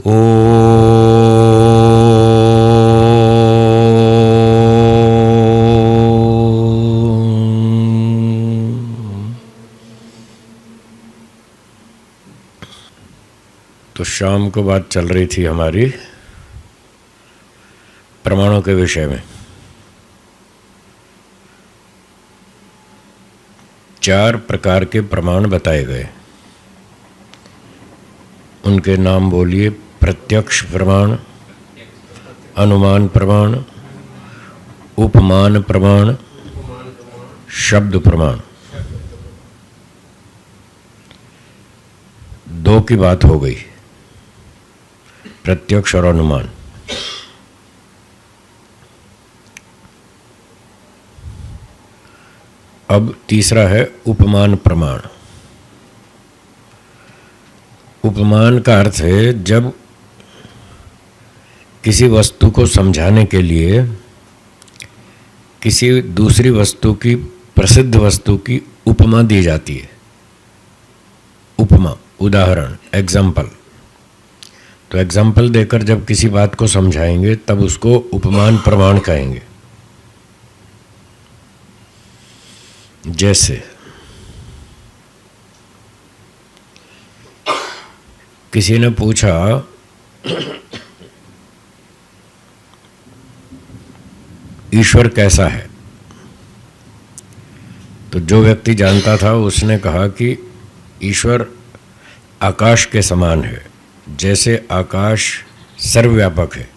ओ तो शाम को बात चल रही थी हमारी प्रमाणों के विषय में। 4 प्रकार के प्रमाण बताए गए। उनके नाम बोलिए। प्रत्यक्ष प्रमाण, अनुमान प्रमाण, उपमान प्रमाण, शब्द प्रमाण। 2 की बात हो गई, प्रत्यक्ष और अनुमान। अब तीसरा है उपमान प्रमाण। उपमान का अर्थ है जब किसी वस्तु को समझाने के लिए किसी दूसरी वस्तु की, प्रसिद्ध वस्तु की उपमा दी जाती है। उपमा, उदाहरण, एग्जाम्पल। तो एग्जाम्पल देकर जब किसी बात को समझाएंगे तब उसको उपमान प्रमाण कहेंगे। जैसे किसी ने पूछा ईश्वर कैसा है, तो जो व्यक्ति जानता था उसने कहा कि ईश्वर आकाश के समान है। जैसे आकाश सर्वव्यापक है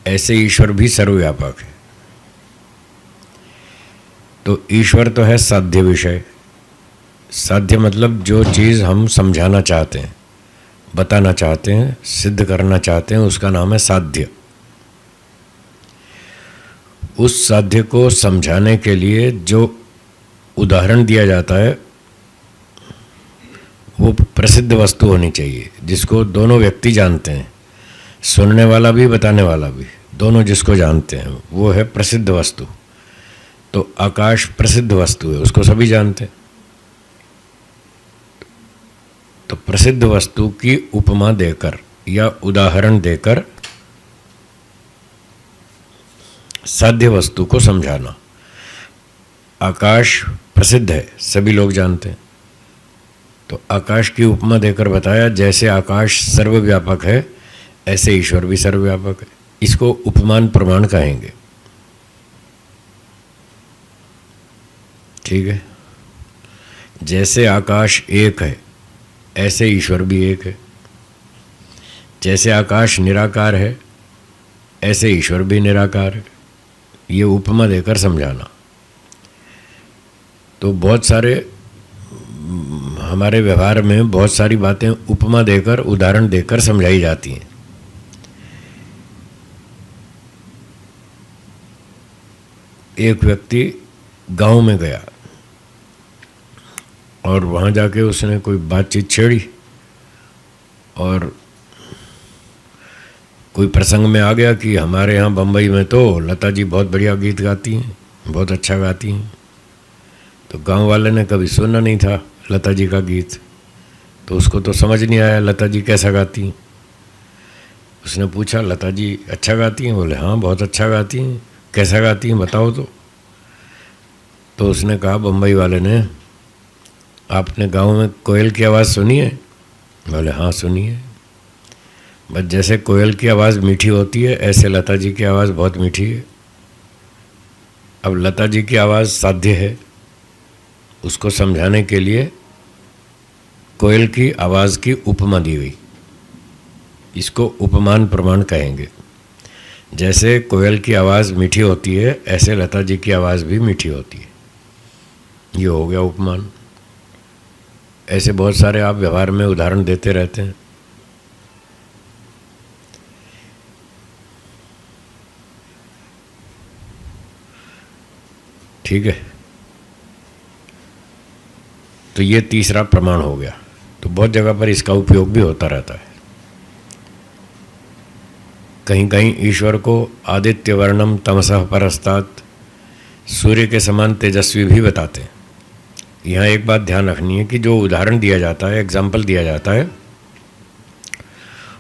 ऐसे ईश्वर भी सर्वव्यापक है। तो ईश्वर तो है साध्य विषय। साध्य मतलब जो चीज़ हम समझाना चाहते हैं, बताना चाहते हैं, सिद्ध करना चाहते हैं, उसका नाम है साध्य। उस साध्य को समझाने के लिए जो उदाहरण दिया जाता है वो प्रसिद्ध वस्तु होनी चाहिए, जिसको दोनों व्यक्ति जानते हैं, सुनने वाला भी बताने वाला भी, दोनों जिसको जानते हैं, वो है प्रसिद्ध वस्तु। तो आकाश प्रसिद्ध वस्तु है, उसको सभी जानते हैं। तो प्रसिद्ध वस्तु की उपमा देकर या उदाहरण देकर साध्य वस्तु को समझाना। आकाश प्रसिद्ध है, सभी लोग जानते हैं, तो आकाश की उपमा देकर बताया जैसे आकाश सर्वव्यापक है ऐसे ईश्वर भी सर्वव्यापक है। इसको उपमान प्रमाण कहेंगे। ठीक है। जैसे आकाश एक है ऐसे ईश्वर भी एक है। जैसे आकाश निराकार है ऐसे ईश्वर भी निराकार है। ये उपमा देकर समझाना। तो बहुत सारे हमारे व्यवहार में बहुत सारी बातें उपमा देकर, उदाहरण देकर समझाई जाती हैं। एक व्यक्ति गांव में गया और वहाँ जाके उसने कोई बातचीत छेड़ी और कोई प्रसंग में आ गया कि हमारे यहाँ बम्बई में तो लता जी बहुत बढ़िया गीत गाती हैं, बहुत अच्छा गाती हैं। तो गांव वाले ने कभी सुना नहीं था लता जी का गीत, तो उसको तो समझ नहीं आया लता जी कैसा गाती हैं। उसने पूछा लता जी अच्छा गाती हैं? बोले हाँ बहुत अच्छा गाती हैं। कैसा गाती हैं बताओ तो उसने कहा बम्बई वाले ने, आपने गांव में कोयल की आवाज़ सुनी है? बोले हाँ सुनी है। बस जैसे कोयल की आवाज़ मीठी होती है ऐसे लता जी की आवाज़ बहुत मीठी है। अब लता जी की आवाज़ साध्य है, उसको समझाने के लिए कोयल की आवाज़ की उपमा दी गई। इसको उपमान प्रमाण कहेंगे। जैसे कोयल की आवाज़ मीठी होती है ऐसे लता जी की आवाज़ भी मीठी होती है। ये हो गया उपमान। ऐसे बहुत सारे आप व्यवहार में उदाहरण देते रहते हैं। ठीक है। तो ये तीसरा प्रमाण हो गया। तो बहुत जगह पर इसका उपयोग भी होता रहता है। कहीं कहीं ईश्वर को आदित्य वर्णम तमसः परस्तात्, सूर्य के समान तेजस्वी भी बताते हैं। यहाँ एक बात ध्यान रखनी है कि जो उदाहरण दिया जाता है, एग्जाम्पल दिया जाता है,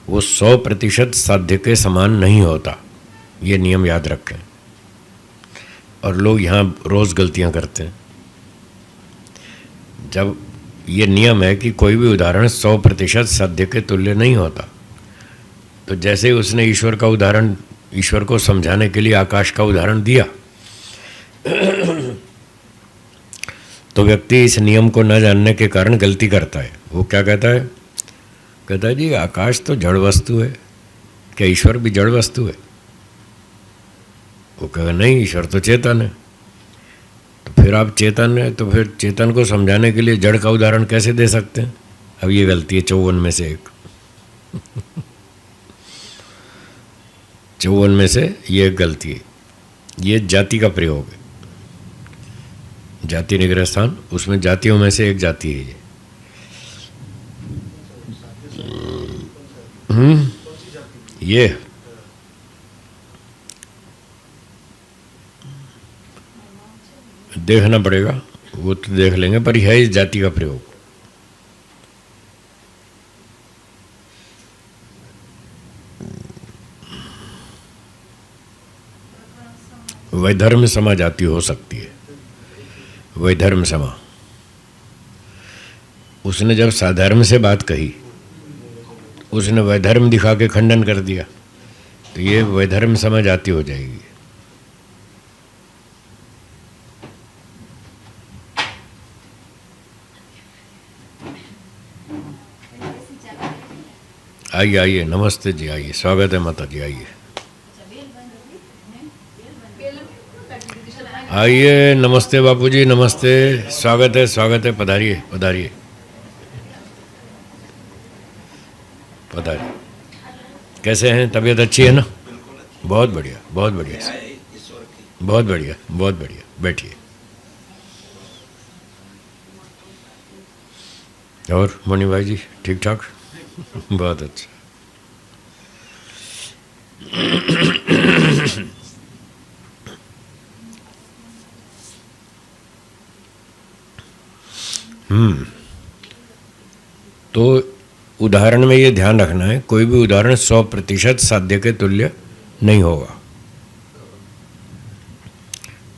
वो 100% साध्य के समान नहीं होता, ये नियम याद रखें। और लोग यहाँ रोज़ गलतियाँ करते हैं। जब ये नियम है कि कोई भी उदाहरण 100% साध्य के तुल्य नहीं होता, तो जैसे उसने ईश्वर का उदाहरण, ईश्वर को समझाने के लिए आकाश का उदाहरण दिया, तो व्यक्ति इस नियम को न जानने के कारण गलती करता है। वो क्या कहता है? कहता है जी आकाश तो जड़ वस्तु है, क्या ईश्वर भी जड़ वस्तु है? वो कहेगा नहीं, ईश्वर तो चेतन है। तो फिर आप चेतन है, तो फिर चेतन को समझाने के लिए जड़ का उदाहरण कैसे दे सकते हैं? अब ये गलती है 54 में से एक। 54 में से ये एक गलती है। ये जाति का प्रयोग है, जाति निग्रह स्थान, उसमें जातियों में से एक जाति है ये। ये देखना पड़ेगा, वो तो देख लेंगे, पर है इस जाति का प्रयोग। वैधर्म समा जाति हो सकती है, वैधर्म समा। उसने जब साधर्म से बात कही, उसने वैधर्म दिखा के खंडन कर दिया, तो ये वैधर्म समा जाति हो जाएगी। आइए आइए, नमस्ते जी, आइए, स्वागत है माता जी, आइए आइए, नमस्ते बापू जी, नमस्ते, स्वागत है, पधारिए पधारिए पधारिए। कैसे हैं? तबीयत अच्छी है ना? बहुत बढ़िया, बहुत बढ़िया, बहुत बढ़िया, बहुत बढ़िया, बैठिए। और मणि भाई जी ठीक ठाक? बहुत अच्छा। तो उदाहरण में ये ध्यान रखना है, कोई भी उदाहरण 100% साध्य के तुल्य नहीं होगा।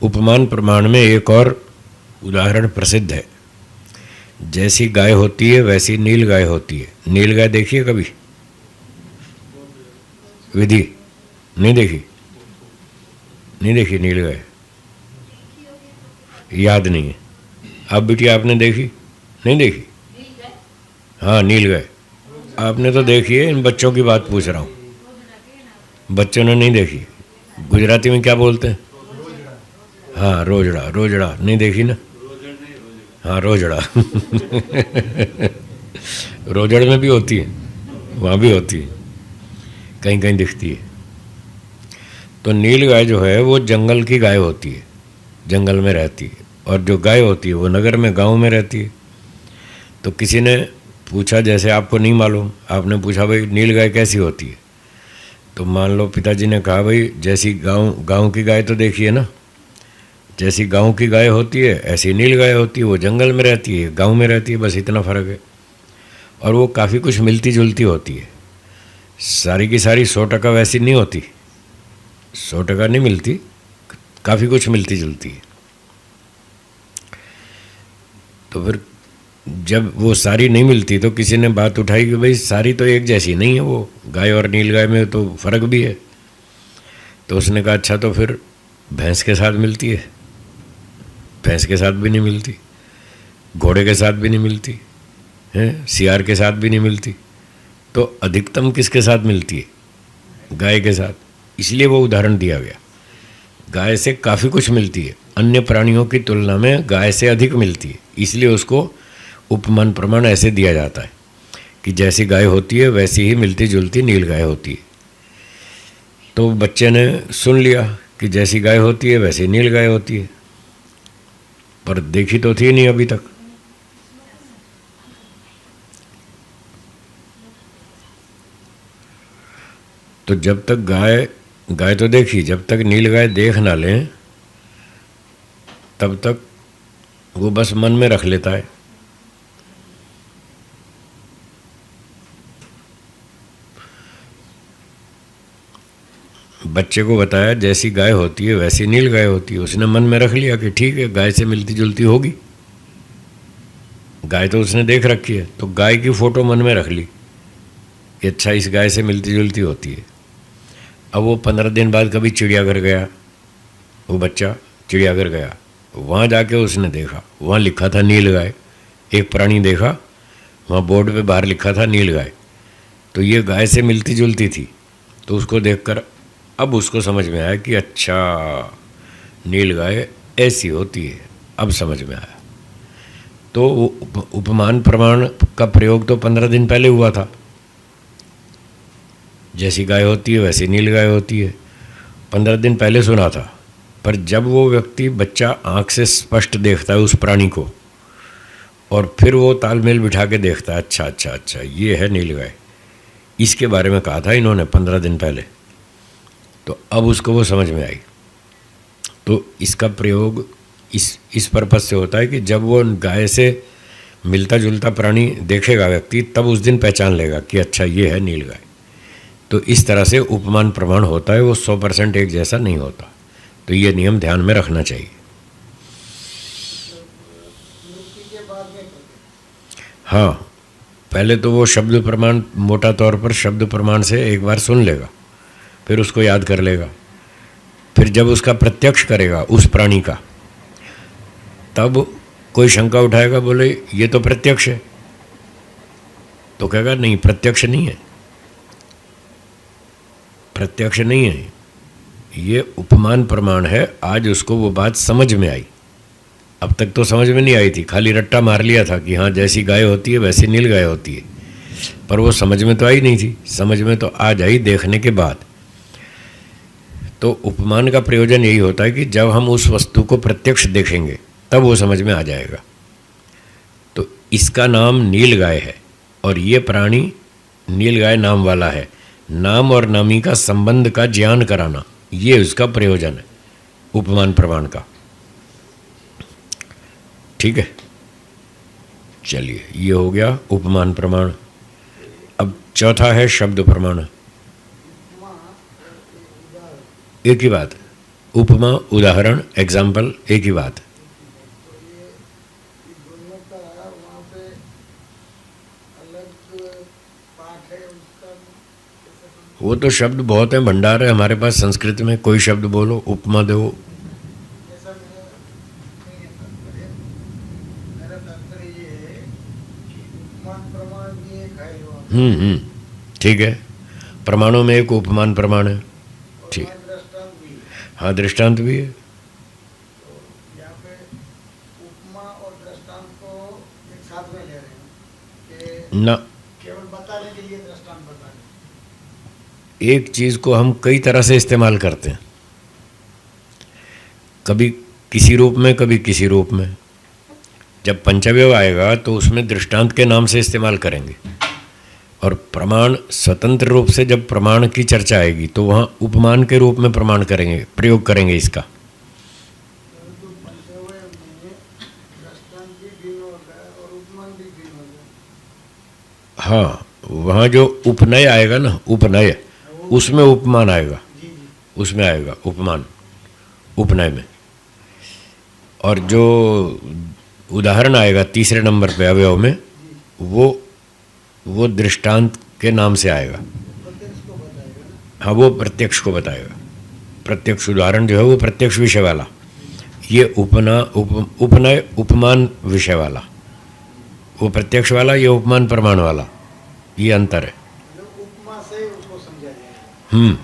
उपमान प्रमाण में एक और उदाहरण प्रसिद्ध है। जैसी गाय होती है वैसी नील गाय होती है। नील गाय देखिए कभी? विधि नहीं देखी? नहीं देखी नील गाय? याद नहीं है? आप बिटिया आपने देखी? नहीं देखी? हाँ नील गाय आपने तो देखी है, इन बच्चों की बात पूछ रहा हूँ। बच्चों ने नहीं देखी। गुजराती में क्या बोलते हैं? हाँ रोजड़ा, रोजड़ा नहीं देखी ना? हाँ रोजड़ा। रोजड़ में भी होती है, वहाँ भी होती है, कहीं कहीं दिखती है। तो नील गाय जो है वो जंगल की गाय होती है, जंगल में रहती है, और जो गाय होती है वो नगर में, गांव में रहती है। तो किसी ने पूछा, जैसे आपको नहीं मालूम, आपने पूछा भाई नील गाय कैसी होती है, तो मान लो पिताजी ने कहा भाई जैसी गांव की गाय तो देखी है ना, जैसी गांव की गाय होती है ऐसी नील गाय होती है। वो जंगल में रहती है, गांव में रहती है, बस इतना फ़र्क है। और वो काफ़ी कुछ मिलती जुलती होती है, सारी की सारी 100% वैसी नहीं होती, 100% नहीं मिलती, काफ़ी कुछ मिलती जुलती है। तो फिर जब वो सारी नहीं मिलती तो किसी ने बात उठाई कि भाई सारी तो एक जैसी नहीं है, वो गाय और नील गाय में तो फ़र्क भी है। तो उसने कहा अच्छा तो फिर भैंस के साथ मिलती है? भैंस के साथ भी नहीं मिलती, घोड़े के साथ भी नहीं मिलती है, सियार के साथ भी नहीं मिलती, तो अधिकतम किसके साथ मिलती है? गाय के साथ। इसलिए वो उदाहरण दिया गया। गाय से काफ़ी कुछ मिलती है, अन्य प्राणियों की तुलना में गाय से अधिक मिलती है, इसलिए उसको उपमान प्रमाण ऐसे दिया जाता है कि जैसी गाय होती है वैसी ही मिलती जुलती नील गाय होती है। तो बच्चे ने सुन लिया कि जैसी गाय होती है वैसी नील गाय होती है, पर देखी तो थी नहीं अभी तक। तो जब तक गाय तो देखी, जब तक नील गाय देख ना लें तब तक वो बस मन में रख लेता है। बच्चे को बताया जैसी गाय होती है वैसी नील गाय होती है। उसने मन में रख लिया कि ठीक है, गाय से मिलती जुलती होगी, गाय तो उसने देख रखी है, तो गाय की फ़ोटो मन में रख ली कि अच्छा इस गाय से मिलती जुलती होती है। अब वो 15 दिन बाद कभी चिड़ियाघर गया, वो बच्चा चिड़ियाघर गया, वहाँ जाके उसने देखा, वहाँ लिखा था नील गाय। एक प्राणी देखा, वहाँ बोर्ड पे बाहर लिखा था नील गाय, तो ये गाय से मिलती जुलती थी। तो उसको देखकर अब उसको समझ में आया कि अच्छा नील गाय ऐसी होती है, अब समझ में आया। तो उपमान प्रमाण का प्रयोग तो 15 दिन पहले हुआ था, जैसी गाय होती है वैसी नील गाय होती है, 15 दिन पहले सुना था। पर जब वो व्यक्ति बच्चा आँख से स्पष्ट देखता है उस प्राणी को, और फिर वो तालमेल बिठा के देखता है, अच्छा अच्छा अच्छा ये है नील गाय, इसके बारे में कहा था इन्होंने 15 दिन पहले, तो अब उसको वो समझ में आई। तो इसका प्रयोग इस पर्पज़ से होता है कि जब वो गाय से मिलता जुलता प्राणी देखेगा व्यक्ति, तब उस दिन पहचान लेगा कि अच्छा ये है नील गाय। तो इस तरह से उपमान प्रमाण होता है, वो 100% एक जैसा नहीं होता। तो ये नियम ध्यान में रखना चाहिए। हाँ, पहले तो वो शब्द प्रमाण मोटा तौर पर शब्द प्रमाण से एक बार सुन लेगा, फिर उसको याद कर लेगा। फिर जब उसका प्रत्यक्ष करेगा उस प्राणी का, तब कोई शंका उठाएगा, बोले ये तो प्रत्यक्ष है, तो कहेगा नहीं प्रत्यक्ष नहीं है, प्रत्यक्ष नहीं है, ये उपमान प्रमाण है। आज उसको वो बात समझ में आई, अब तक तो समझ में नहीं आई थी, खाली रट्टा मार लिया था कि हाँ जैसी गाय होती है वैसी नील गाय होती है, पर वो समझ में तो आई नहीं थी। समझ में तो आ जाई देखने के बाद। तो उपमान का प्रयोजन यही होता है कि जब हम उस वस्तु को प्रत्यक्ष देखेंगे तब वो समझ में आ जाएगा। तो इसका नाम नील गाय है और ये प्राणी नील गाय नाम वाला है। नाम और नामी का संबंध का ज्ञान कराना, ये उसका प्रयोजन है उपमान प्रमाण का। ठीक है, चलिए ये हो गया उपमान प्रमाण। अब चौथा है शब्द प्रमाण। एक ही बात, उपमा उदाहरण एग्जाम्पल एक ही बात। वो तो शब्द बहुत है, भंडार है हमारे पास संस्कृत में, कोई शब्द बोलो, उपमा दो। ठीक है, प्रमाणों में एक उपमान प्रमाण है। ठीक, हाँ दृष्टांत भी है। ना, केवल बताने के लिए दृष्टांत बताने। एक चीज़ को हम कई तरह से इस्तेमाल करते हैं, कभी किसी रूप में कभी किसी रूप में। जब पंचव्यव आएगा तो उसमें दृष्टांत के नाम से इस्तेमाल करेंगे, और प्रमाण स्वतंत्र रूप से जब प्रमाण की चर्चा आएगी तो वहाँ उपमान के रूप में प्रमाण करेंगे, प्रयोग करेंगे इसका। हाँ, वहाँ जो उपनय आएगा ना, उपनय, उसमें उपमान आएगा, उसमें आएगा उपमान उपनय में। और जो उदाहरण आएगा तीसरे नंबर पे अवयव में, वो दृष्टांत के नाम से आएगा। हाँ, वो प्रत्यक्ष को बताएगा। प्रत्यक्ष उदाहरण जो है वो प्रत्यक्ष विषय वाला, ये उपनय उपमान विषय वाला, वो प्रत्यक्ष वाला, ये उपमान प्रमाण वाला, ये अंतर है। उपमा से उसको समझा जाएगा।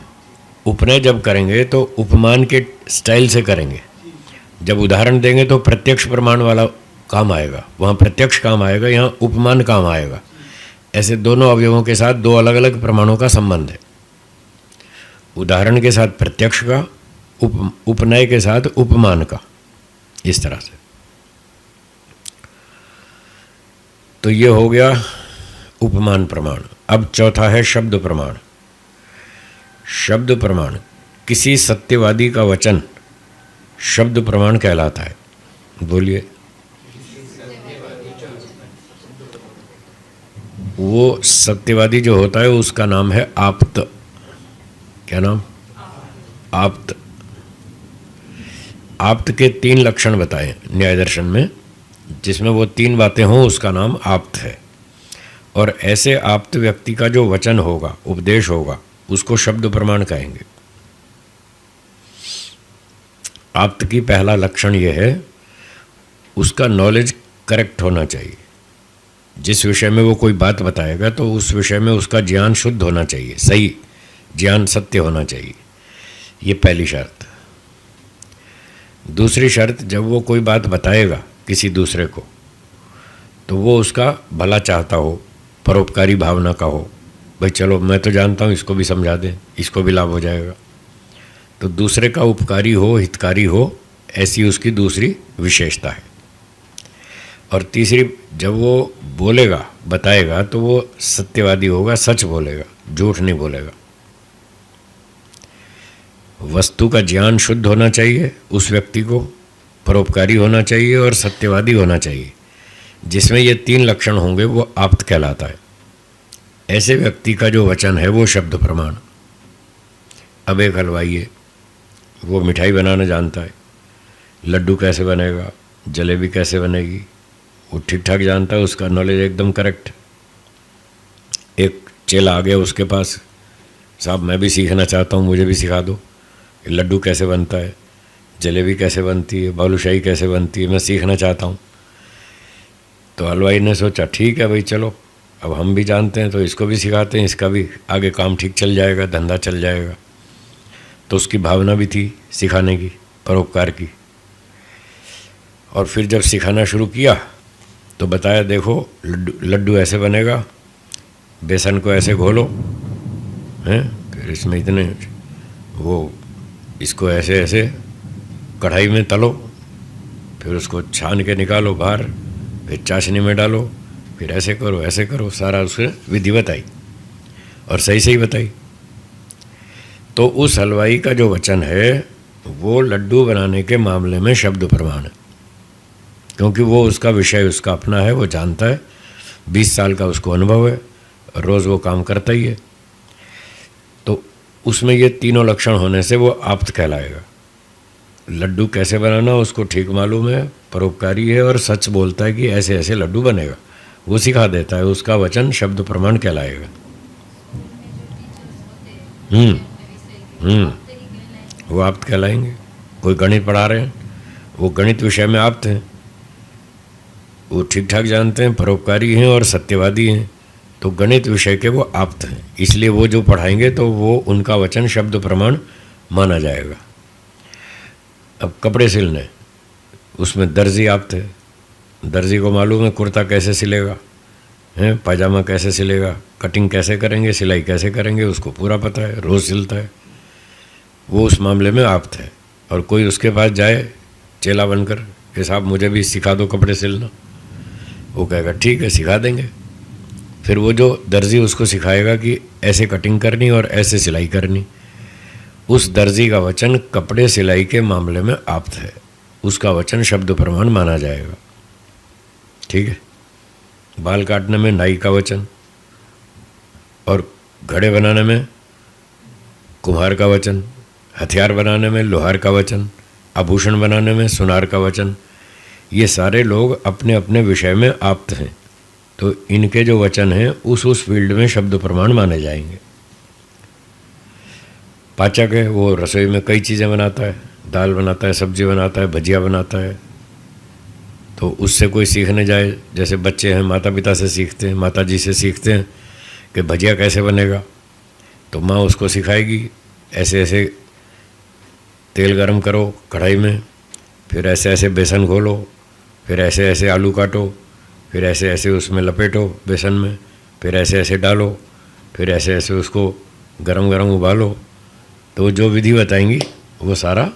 उपनय जब करेंगे तो उपमान के स्टाइल से करेंगे, जब उदाहरण देंगे तो प्रत्यक्ष प्रमाण वाला काम आएगा, वहाँ प्रत्यक्ष काम आएगा, यहाँ उपमान काम आएगा। ऐसे दोनों अवयवों के साथ दो अलग अलग प्रमाणों का संबंध है, उदाहरण के साथ प्रत्यक्ष का, उपनय के साथ उपमान का, इस तरह से। तो ये हो गया उपमान प्रमाण। अब चौथा है शब्द प्रमाण। शब्द प्रमाण, किसी सत्यवादी का वचन शब्द प्रमाण कहलाता है। बोलिए। वो सत्यवादी जो होता है उसका नाम है आप्त। क्या नाम? आप्त। आप्त के 3 लक्षण बताए न्याय दर्शन में, जिसमें वो 3 बातें हों उसका नाम आप्त है। और ऐसे आप्त व्यक्ति का जो वचन होगा, उपदेश होगा, उसको शब्द प्रमाण कहेंगे। आप्त की पहला लक्षण यह है, उसका नॉलेज करेक्ट होना चाहिए। जिस विषय में वो कोई बात बताएगा तो उस विषय में उसका ज्ञान शुद्ध होना चाहिए, सही ज्ञान, सत्य होना चाहिए। ये पहली शर्त। दूसरी शर्त, जब वो कोई बात बताएगा किसी दूसरे को तो वो उसका भला चाहता हो, परोपकारी भावना का हो। भाई चलो मैं तो जानता हूँ, इसको भी समझा दें, इसको भी लाभ हो जाएगा। तो दूसरे का उपकारी हो, हितकारी हो, ऐसी उसकी दूसरी विशेषता है। और तीसरी, जब वो बोलेगा, बताएगा तो वो सत्यवादी होगा, सच बोलेगा, झूठ नहीं बोलेगा। वस्तु का ज्ञान शुद्ध होना चाहिए उस व्यक्ति को, परोपकारी होना चाहिए और सत्यवादी होना चाहिए। जिसमें ये 3 लक्षण होंगे वो आप्त कहलाता है। ऐसे व्यक्ति का जो वचन है वो शब्द प्रमाण। अब एक हलवाई है, वो मिठाई बनाना जानता है, लड्डू कैसे बनेगा, जलेबी कैसे बनेगी, वो ठीक ठाक जानता है, उसका नॉलेज एकदम करेक्ट। एक चेला आ गया उसके पास, साहब मैं भी सीखना चाहता हूँ, मुझे भी सिखा दो, लड्डू कैसे बनता है, जलेबी कैसे बनती है, बालूशाही कैसे बनती है, मैं सीखना चाहता हूँ। तो हलवाई ने सोचा ठीक है भाई, चलो अब हम भी जानते हैं तो इसको भी सिखाते हैं, इसका भी आगे काम ठीक चल जाएगा, धंधा चल जाएगा। तो उसकी भावना भी थी सिखाने की, परोपकार की। और फिर जब सिखाना शुरू किया तो बताया, देखो लड्डू ऐसे बनेगा, बेसन को ऐसे घोलो हैं, फिर इसमें इतने वो इसको ऐसे ऐसे कढ़ाई में तलो, फिर उसको छान के निकालो बाहर, फिर चाशनी में डालो, फिर ऐसे करो, सारा उसने विधि बताई और सही सही बताई। तो उस हलवाई का जो वचन है वो लड्डू बनाने के मामले में शब्द प्रमाण है, क्योंकि वो उसका विषय उसका अपना है, वो जानता है, 20 साल का उसको अनुभव है, रोज़ वो काम करता ही है। तो उसमें ये तीनों लक्षण होने से वो आप्त कहलाएगा। लड्डू कैसे बनाना उसको ठीक मालूम है, परोपकारी है और सच बोलता है कि ऐसे ऐसे लड्डू बनेगा, वो सिखा देता है, उसका वचन शब्द प्रमाण कहलाएगा। वो आप्त कहलाएंगे। कोई गणित पढ़ा रहे हैं, वो गणित विषय में आप्त हैं, वो ठीक ठाक जानते हैं, परोपकारी हैं और सत्यवादी हैं, तो गणित विषय के वो आप्त हैं। इसलिए वो जो पढ़ाएंगे तो वो उनका वचन शब्द प्रमाण माना जाएगा। अब कपड़े सिलने, उसमें दर्जी आप्त है, दर्जी को मालूम है कुर्ता कैसे सिलेगा, हैं पायजामा कैसे सिलेगा, कटिंग कैसे करेंगे, सिलाई कैसे करेंगे, उसको पूरा पता है, रोज़ सिलता है, वो उस मामले में आप्त है। और कोई उसके पास जाए चेला बनकर कि साहब मुझे भी सिखा दो कपड़े सिलना, वो कहेगा ठीक है सिखा देंगे। फिर वो जो दर्जी उसको सिखाएगा कि ऐसे कटिंग करनी और ऐसे सिलाई करनी, उस दर्जी का वचन कपड़े सिलाई के मामले में आप्त है, उसका वचन शब्द प्रमाण माना जाएगा। ठीक है। बाल काटने में नाई का वचन, और घड़े बनाने में कुम्हार का वचन, हथियार बनाने में लोहार का वचन, आभूषण बनाने में सुनार का वचन। ये सारे लोग अपने अपने विषय में आप्त हैं, तो इनके जो वचन हैं उस फील्ड में शब्द प्रमाण माने जाएंगे। पाचक है, वो रसोई में कई चीज़ें बनाता है, दाल बनाता है, सब्जी बनाता है, भजिया बनाता है। तो उससे कोई सीखने जाए, जैसे बच्चे हैं माता पिता से सीखते हैं, माता जी से सीखते हैं कि भजिया कैसे बनेगा, तो माँ उसको सिखाएगी ऐसे ऐसे तेल गरम करो कढ़ाई में, फिर ऐसे ऐसे बेसन घोलो, फिर ऐसे ऐसे आलू काटो, फिर ऐसे ऐसे उसमें लपेटो बेसन में, फिर ऐसे ऐसे डालो, फिर ऐसे ऐसे उसको गरम गरम उबालो। तो जो विधि बताएंगी वो सारा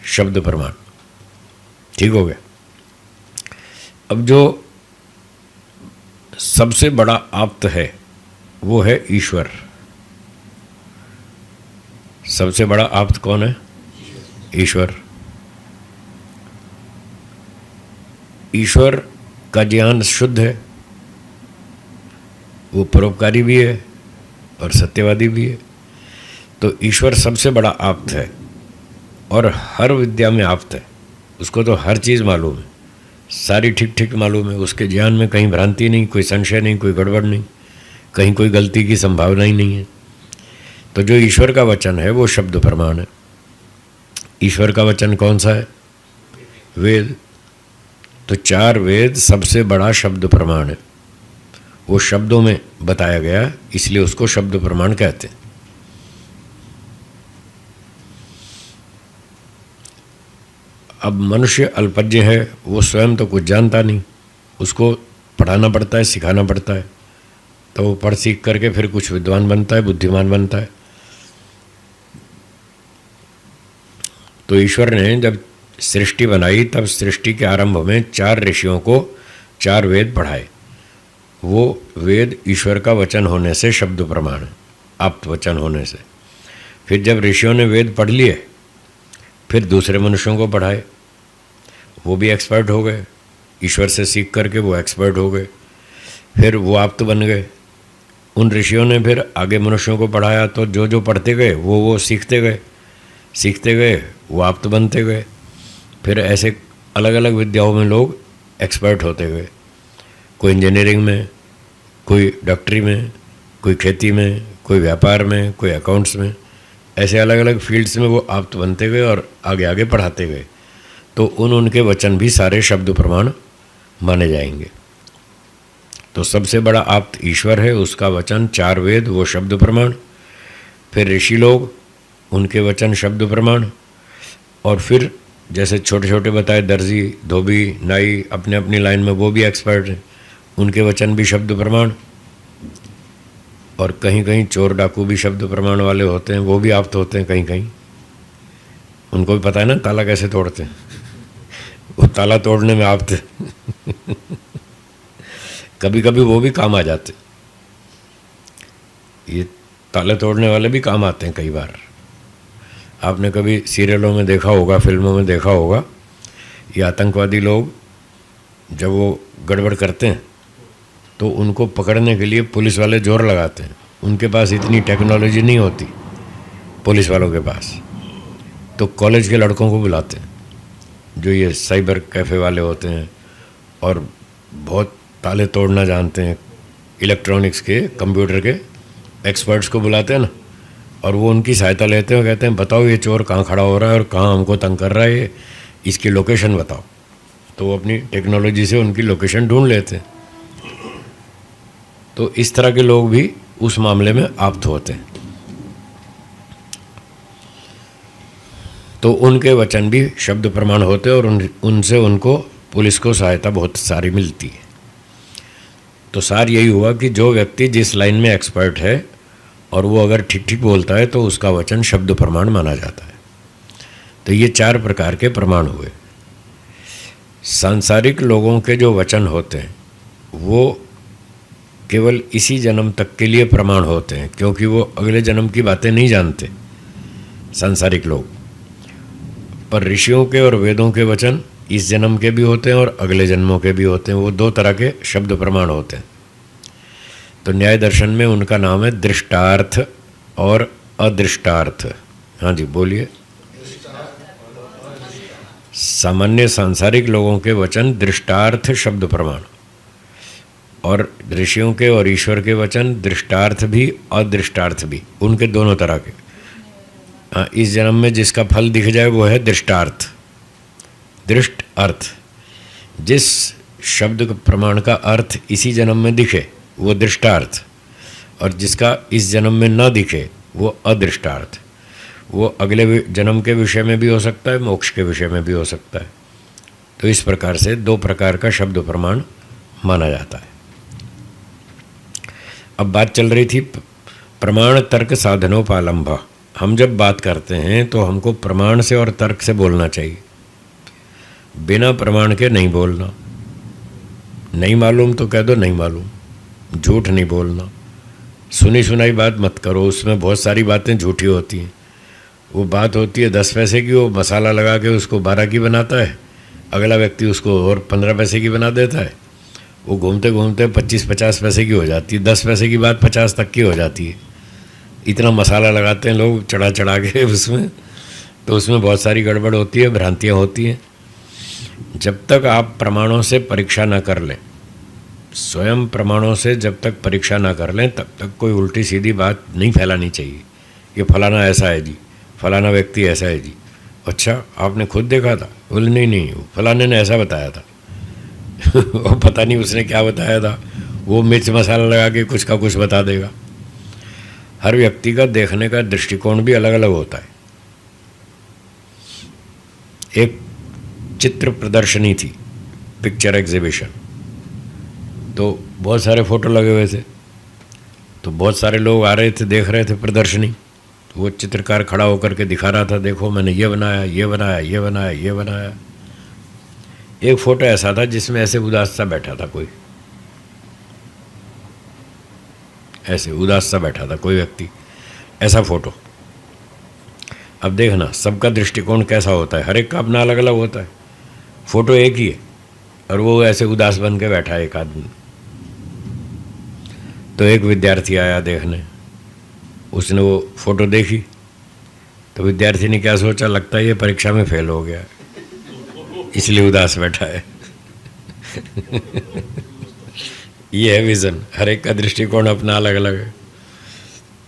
शब्द प्रमाण। ठीक हो गया। अब जो सबसे बड़ा आप्त है वो है ईश्वर। सबसे बड़ा आप्त कौन है? ईश्वर। ईश्वर का ज्ञान शुद्ध है, वो परोपकारी भी है और सत्यवादी भी है। तो ईश्वर सबसे बड़ा आप्त है। और हर विद्या में आप्त है, उसको तो हर चीज़ मालूम है, सारी ठीक ठीक मालूम है, उसके ज्ञान में कहीं भ्रांति नहीं, कोई संशय नहीं, कोई गड़बड़ नहीं, कहीं कोई गलती की संभावना ही नहीं है। तो जो ईश्वर का वचन है वो शब्द प्रमाण है। ईश्वर का वचन कौन सा है? वेद। तो 4 वेद सबसे बड़ा शब्द प्रमाण है, वो शब्दों में बताया गया, इसलिए उसको शब्द प्रमाण कहते हैं। अब मनुष्य अल्पज्ञ है, वो स्वयं तो कुछ जानता नहीं, उसको पढ़ाना पड़ता है, सिखाना पड़ता है, तो वो पढ़ सीख करके फिर कुछ विद्वान बनता है, बुद्धिमान बनता है। तो ईश्वर ने जब सृष्टि बनाई तब सृष्टि के आरंभ में 4 ऋषियों को 4 वेद पढ़ाए। वो वेद ईश्वर का वचन होने से शब्द प्रमाण है, आप्त वचन होने से। फिर जब ऋषियों ने वेद पढ़ लिए, फिर दूसरे मनुष्यों को पढ़ाए, वो भी एक्सपर्ट हो गए, ईश्वर से सीख करके वो एक्सपर्ट हो गए, फिर वो आप्त बन गए। उन ऋषियों ने फिर आगे मनुष्यों को पढ़ाया, तो जो जो पढ़ते गए वो सीखते गए, वो आप्त बनते गए। फिर ऐसे अलग अलग विद्याओं में लोग एक्सपर्ट होते गए, कोई इंजीनियरिंग में, कोई डॉक्टरी में, कोई खेती में, कोई व्यापार में, कोई अकाउंट्स में, ऐसे अलग अलग फील्ड्स में वो आप्त बनते गए और आगे आगे पढ़ाते गए। तो उनके वचन भी सारे शब्द प्रमाण माने जाएंगे। तो सबसे बड़ा आप्त ईश्वर है, उसका वचन 4 वेद वो शब्द प्रमाण, फिर ऋषि लोग उनके वचन शब्द प्रमाण, और फिर जैसे छोटे छोटे बताए दर्जी, धोबी, नाई अपने अपनी लाइन में वो भी एक्सपर्ट हैं, उनके वचन भी शब्द प्रमाण, और कहीं कहीं चोर डाकू भी शब्द प्रमाण वाले होते हैं, वो भी आप्त होते हैं कहीं कहीं, उनको भी पता है ना ताला कैसे तोड़ते हैं, वो ताला तोड़ने में आप्त है कभी कभी वो भी काम आ जाते, ये ताले तोड़ने वाले भी काम आते हैं कई बार। आपने कभी सीरियलों में देखा होगा, फिल्मों में देखा होगा, ये आतंकवादी लोग जब वो गड़बड़ करते हैं तो उनको पकड़ने के लिए पुलिस वाले जोर लगाते हैं। उनके पास इतनी टेक्नोलॉजी नहीं होती पुलिस वालों के पास, तो कॉलेज के लड़कों को बुलाते हैं जो ये साइबर कैफ़े वाले होते हैं और बहुत ताले तोड़ना जानते हैं, इलेक्ट्रॉनिक्स के, कंप्यूटर के एक्सपर्ट्स को बुलाते हैं ना, और वो उनकी सहायता लेते हैं, कहते हैं बताओ ये चोर कहाँ खड़ा हो रहा है और कहाँ हमको तंग कर रहा है, इसकी लोकेशन बताओ। तो वो अपनी टेक्नोलॉजी से उनकी लोकेशन ढूंढ लेते हैं। तो इस तरह के लोग भी उस मामले में आप्त होते हैं। तो उनके वचन भी शब्द प्रमाण होते हैं और उनसे उनको पुलिस को सहायता बहुत सारी मिलती है। तो सार यही हुआ कि जो व्यक्ति जिस लाइन में एक्सपर्ट है और वो अगर ठीक ठीक बोलता है तो उसका वचन शब्द प्रमाण माना जाता है। तो ये 4 प्रकार के प्रमाण हुए। सांसारिक लोगों के जो वचन होते हैं वो केवल इसी जन्म तक के लिए प्रमाण होते हैं, क्योंकि वो अगले जन्म की बातें नहीं जानते सांसारिक लोग। पर ऋषियों के और वेदों के वचन इस जन्म के भी होते हैं और अगले जन्मों के भी होते हैं। वो 2 तरह के शब्द प्रमाण होते हैं। तो न्याय दर्शन में उनका नाम है दृष्टार्थ और अदृष्टार्थ। हाँ जी बोलिए। सामान्य सांसारिक लोगों के वचन दृष्टार्थ शब्द प्रमाण, और ऋषियों के और ईश्वर के वचन दृष्टार्थ भी अदृष्टार्थ भी, उनके दोनों तरह के। हाँ, इस जन्म में जिसका फल दिख जाए वो है दृष्टार्थ, दृष्ट अर्थ। जिस शब्द प्रमाण का अर्थ इसी जन्म में दिखे वो दृष्टार्थ, और जिसका इस जन्म में न दिखे वो अदृष्टार्थ। वो अगले जन्म के विषय में भी हो सकता है, मोक्ष के विषय में भी हो सकता है। तो इस प्रकार से 2 प्रकार का शब्द प्रमाण माना जाता है। अब बात चल रही थी प्रमाण तर्क साधनोपालंभ। हम जब बात करते हैं तो हमको प्रमाण से और तर्क से बोलना चाहिए, बिना प्रमाण के नहीं बोलना। नहीं मालूम तो कह दो नहीं मालूम, झूठ नहीं बोलना। सुनी सुनाई बात मत करो, उसमें बहुत सारी बातें झूठी होती हैं। वो बात होती है 10 पैसे की, वो मसाला लगा के उसको 12 की बनाता है, अगला व्यक्ति उसको और 15 पैसे की बना देता है। वो घूमते घूमते 25-50 पैसे की हो जाती है, 10 पैसे की बात 50 तक की हो जाती है। इतना मसाला लगाते हैं लोग चढ़ा चढ़ा के उसमें, तो उसमें बहुत सारी गड़बड़ होती है, भ्रांतियाँ होती हैं। जब तक आप प्रमाणों से परीक्षा ना कर लें, स्वयं प्रमाणों से जब तक परीक्षा ना कर लें, तब तक कोई उल्टी सीधी बात नहीं फैलानी चाहिए कि फलाना ऐसा है जी, फलाना व्यक्ति ऐसा है जी। अच्छा, आपने खुद देखा था? बोले नहीं नहीं, फलाने ने ऐसा बताया था। और पता नहीं उसने क्या बताया था, वो मिर्च मसाला लगा के कुछ का कुछ बता देगा। हर व्यक्ति का देखने का दृष्टिकोण भी अलग अलग होता है। एक चित्र प्रदर्शनी थी, पिक्चर एग्जीबिशन, तो बहुत सारे फोटो लगे हुए थे, तो बहुत सारे लोग आ रहे थे, देख रहे थे प्रदर्शनी। तो वो चित्रकार खड़ा होकर के दिखा रहा था, देखो मैंने ये बनाया, ये बनाया, ये बनाया, ये बनाया। एक फोटो ऐसा था जिसमें ऐसे उदास सा बैठा था कोई, ऐसे उदास सा बैठा था कोई व्यक्ति, ऐसा फोटो। अब देखना सबका दृष्टिकोण कैसा होता है, हर एक का अपना अलग अलग होता है। फोटो एक ही है और वो ऐसे उदास बन के बैठा है एक आदमी। तो एक विद्यार्थी आया देखने, उसने वो फोटो देखी, तो विद्यार्थी ने क्या सोचा, लगता है ये परीक्षा में फेल हो गया, इसलिए उदास बैठा है। ये है विज़न, हर एक का दृष्टिकोण अपना अलग अलग है।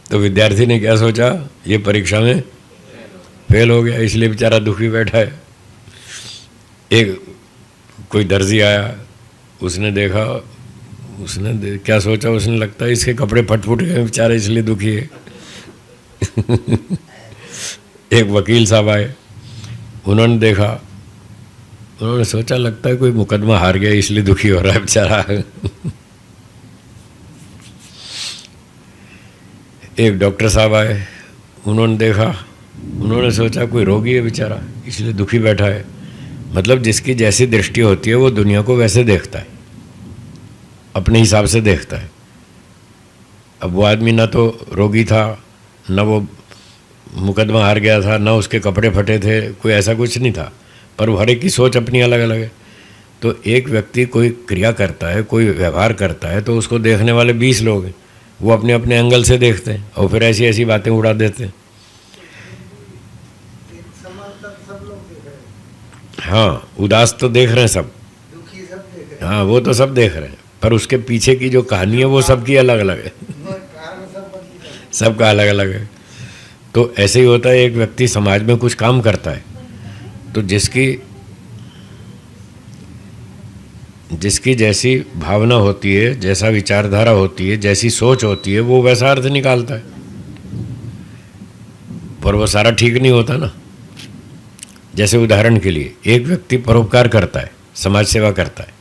तो विद्यार्थी ने क्या सोचा, ये परीक्षा में फेल हो गया, इसलिए बेचारा दुखी बैठा है। एक कोई दर्जी आया, उसने देखा, क्या सोचा उसने, लगता है इसके कपड़े फट गए बेचारा, इसलिए दुखी है। एक वकील साहब आए, उन्होंने देखा, उन्होंने सोचा लगता है कोई मुकदमा हार गया, इसलिए दुखी हो रहा है बेचारा। एक डॉक्टर साहब आए, उन्होंने देखा, उन्होंने सोचा कोई रोगी है बेचारा, इसलिए दुखी बैठा है। मतलब जिसकी जैसी दृष्टि होती है वो दुनिया को वैसे देखता है, अपने हिसाब से देखता है। अब वो आदमी ना तो रोगी था, ना वो मुकदमा हार गया था, ना उसके कपड़े फटे थे, कोई ऐसा कुछ नहीं था, पर हर एक की सोच अपनी अलग अलग है। तो एक व्यक्ति कोई क्रिया करता है, कोई व्यवहार करता है, तो उसको देखने वाले 20 लोग हैं, वो अपने अपने एंगल से देखते हैं और फिर ऐसी ऐसी बातें उड़ा देते हैं। हाँ, उदास तो देख रहे हैं सब, हाँ वो तो सब देख रहे हैं, पर उसके पीछे की जो कहानी है वो सबकी अलग अलग है, सबका अलग अलग है। तो ऐसे ही होता है, एक व्यक्ति समाज में कुछ काम करता है, तो जिसकी जैसी भावना होती है, जैसा विचारधारा होती है, जैसी सोच होती है, वो वैसा अर्थ निकालता है, पर वो सारा ठीक नहीं होता ना। जैसे उदाहरण के लिए एक व्यक्ति परोपकार करता है, समाज सेवा करता है,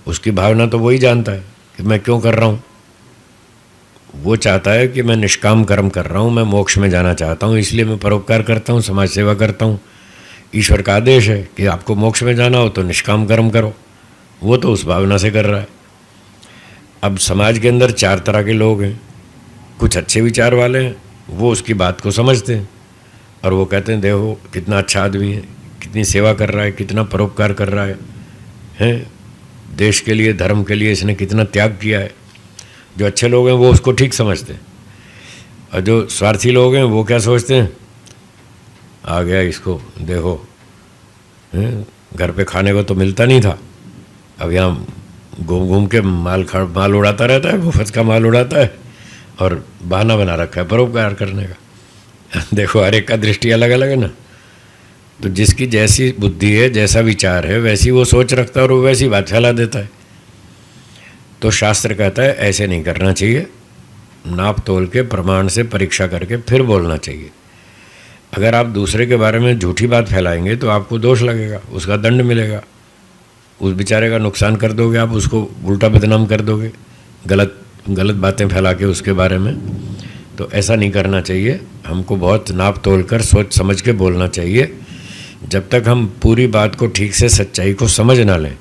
उसकी भावना तो वही जानता है कि मैं क्यों कर रहा हूँ। वो चाहता है कि मैं निष्काम कर्म कर रहा हूँ, मैं मोक्ष में जाना चाहता हूँ, इसलिए मैं परोपकार करता हूँ, समाज सेवा करता हूँ। ईश्वर का आदेश है कि आपको मोक्ष में जाना हो तो निष्काम कर्म करो, वो तो उस भावना से कर रहा है। अब समाज के अंदर 4 तरह के लोग हैं। कुछ अच्छे विचार वाले हैं, वो उसकी बात को समझते हैं और वो कहते हैं देखो कितना अच्छा आदमी है, कितनी सेवा कर रहा है, कितना परोपकार कर रहा है, देश के लिए, धर्म के लिए इसने कितना त्याग किया है। जो अच्छे लोग हैं वो उसको ठीक समझते हैं, और जो स्वार्थी लोग हैं वो क्या सोचते हैं, आ गया इसको देखो, घर पे खाने को तो मिलता नहीं था, अब यहाँ घूम घूम के माल उड़ाता रहता है, मुफ्त का माल उड़ाता है और बहाना बना रखा है परोपकार करने का। देखो हर एक का दृष्टि अलग अलग है ना। तो जिसकी जैसी बुद्धि है, जैसा विचार है, वैसी वो सोच रखता है और वो वैसी बात फैला देता है। तो शास्त्र कहता है ऐसे नहीं करना चाहिए, नाप तोल के प्रमाण से परीक्षा करके फिर बोलना चाहिए। अगर आप दूसरे के बारे में झूठी बात फैलाएंगे तो आपको दोष लगेगा, उसका दंड मिलेगा, उस बेचारे का नुकसान कर दोगे, आप उसको उल्टा बदनाम कर दोगे गलत बातें फैला के उसके बारे में। तो ऐसा नहीं करना चाहिए, हमको बहुत नाप तोल कर सोच समझ के बोलना चाहिए। जब तक हम पूरी बात को ठीक से, सच्चाई को समझ ना लें,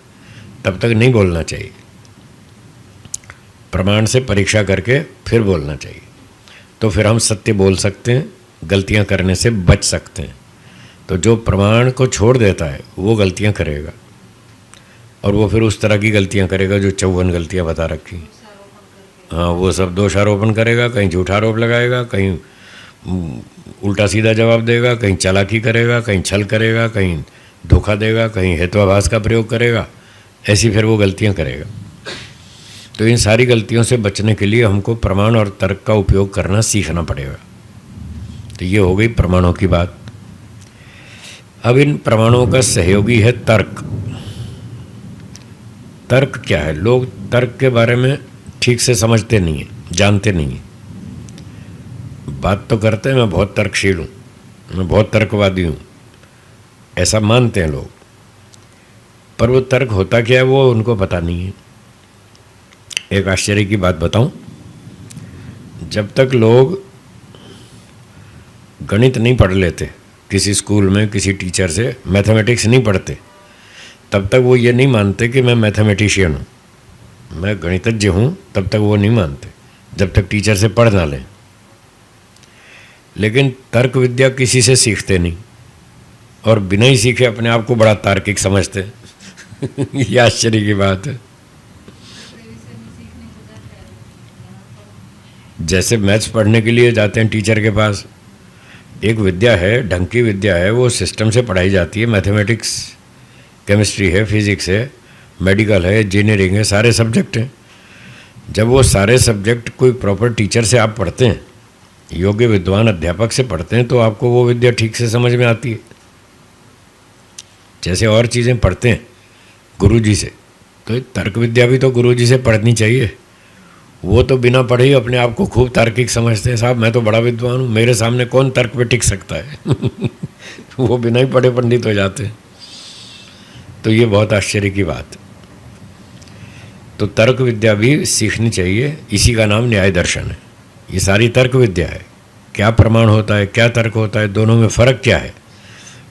तब तक नहीं बोलना चाहिए। प्रमाण से परीक्षा करके फिर बोलना चाहिए, तो फिर हम सत्य बोल सकते हैं, गलतियां करने से बच सकते हैं। तो जो प्रमाण को छोड़ देता है वो गलतियां करेगा, और वो फिर उस तरह की गलतियां करेगा जो 54 गलतियां बता रखी। हाँ, वो सब दोषारोपण करेगा, कहीं झूठा आरोप लगाएगा, कहीं उल्टा सीधा जवाब देगा, कहीं चालाकी करेगा, कहीं छल करेगा, कहीं धोखा देगा, कहीं हेत्वाभास का प्रयोग करेगा, ऐसी फिर वो गलतियां करेगा। तो इन सारी गलतियों से बचने के लिए हमको प्रमाण और तर्क का उपयोग करना सीखना पड़ेगा। तो ये हो गई प्रमाणों की बात। अब इन प्रमाणों का सहयोगी है तर्क। तर्क क्या है? लोग तर्क के बारे में ठीक से समझते नहीं हैं, जानते नहीं हैं। बात तो करते हैं मैं बहुत तर्कशील हूँ, मैं बहुत तर्कवादी हूँ, ऐसा मानते हैं लोग, पर वो तर्क होता क्या है वो उनको पता नहीं है। एक आश्चर्य की बात बताऊं, जब तक लोग गणित नहीं पढ़ लेते किसी स्कूल में किसी टीचर से, मैथमेटिक्स नहीं पढ़ते, तब तक वो ये नहीं मानते कि मैं मैथमेटिशियन हूँ, मैं गणितज्ञ हूँ, तब तक वो नहीं मानते जब तक टीचर से पढ़ ना लें। लेकिन तर्क विद्या किसी से सीखते नहीं और बिना ही सीखे अपने आप को बड़ा तार्किक समझते हैं। ये आश्चर्य की बात है। जैसे मैथ्स पढ़ने के लिए जाते हैं टीचर के पास, एक विद्या है, ढंग की विद्या है, वो सिस्टम से पढ़ाई जाती है। मैथमेटिक्स, केमिस्ट्री है, फिजिक्स है, मेडिकल है, इंजीनियरिंग है, सारे सब्जेक्ट हैं। जब वो सारे सब्जेक्ट कोई प्रॉपर टीचर से आप पढ़ते हैं, योग्य विद्वान अध्यापक से पढ़ते हैं, तो आपको वो विद्या ठीक से समझ में आती है। जैसे और चीज़ें पढ़ते हैं गुरुजी से, तो तर्क विद्या भी तो गुरुजी से पढ़नी चाहिए। वो तो बिना पढ़े ही अपने आप को खूब तार्किक समझते हैं, साहब मैं तो बड़ा विद्वान हूँ, मेरे सामने कौन तर्क पे टिक सकता है। वो बिना ही पढ़े पंडित हो जाते हैं। तो ये बहुत आश्चर्य की बात है। तो तर्क विद्या भी सीखनी चाहिए, इसी का नाम न्याय दर्शन है। ये सारी तर्क विद्या है। क्या प्रमाण होता है, क्या तर्क होता है, दोनों में फ़र्क क्या है,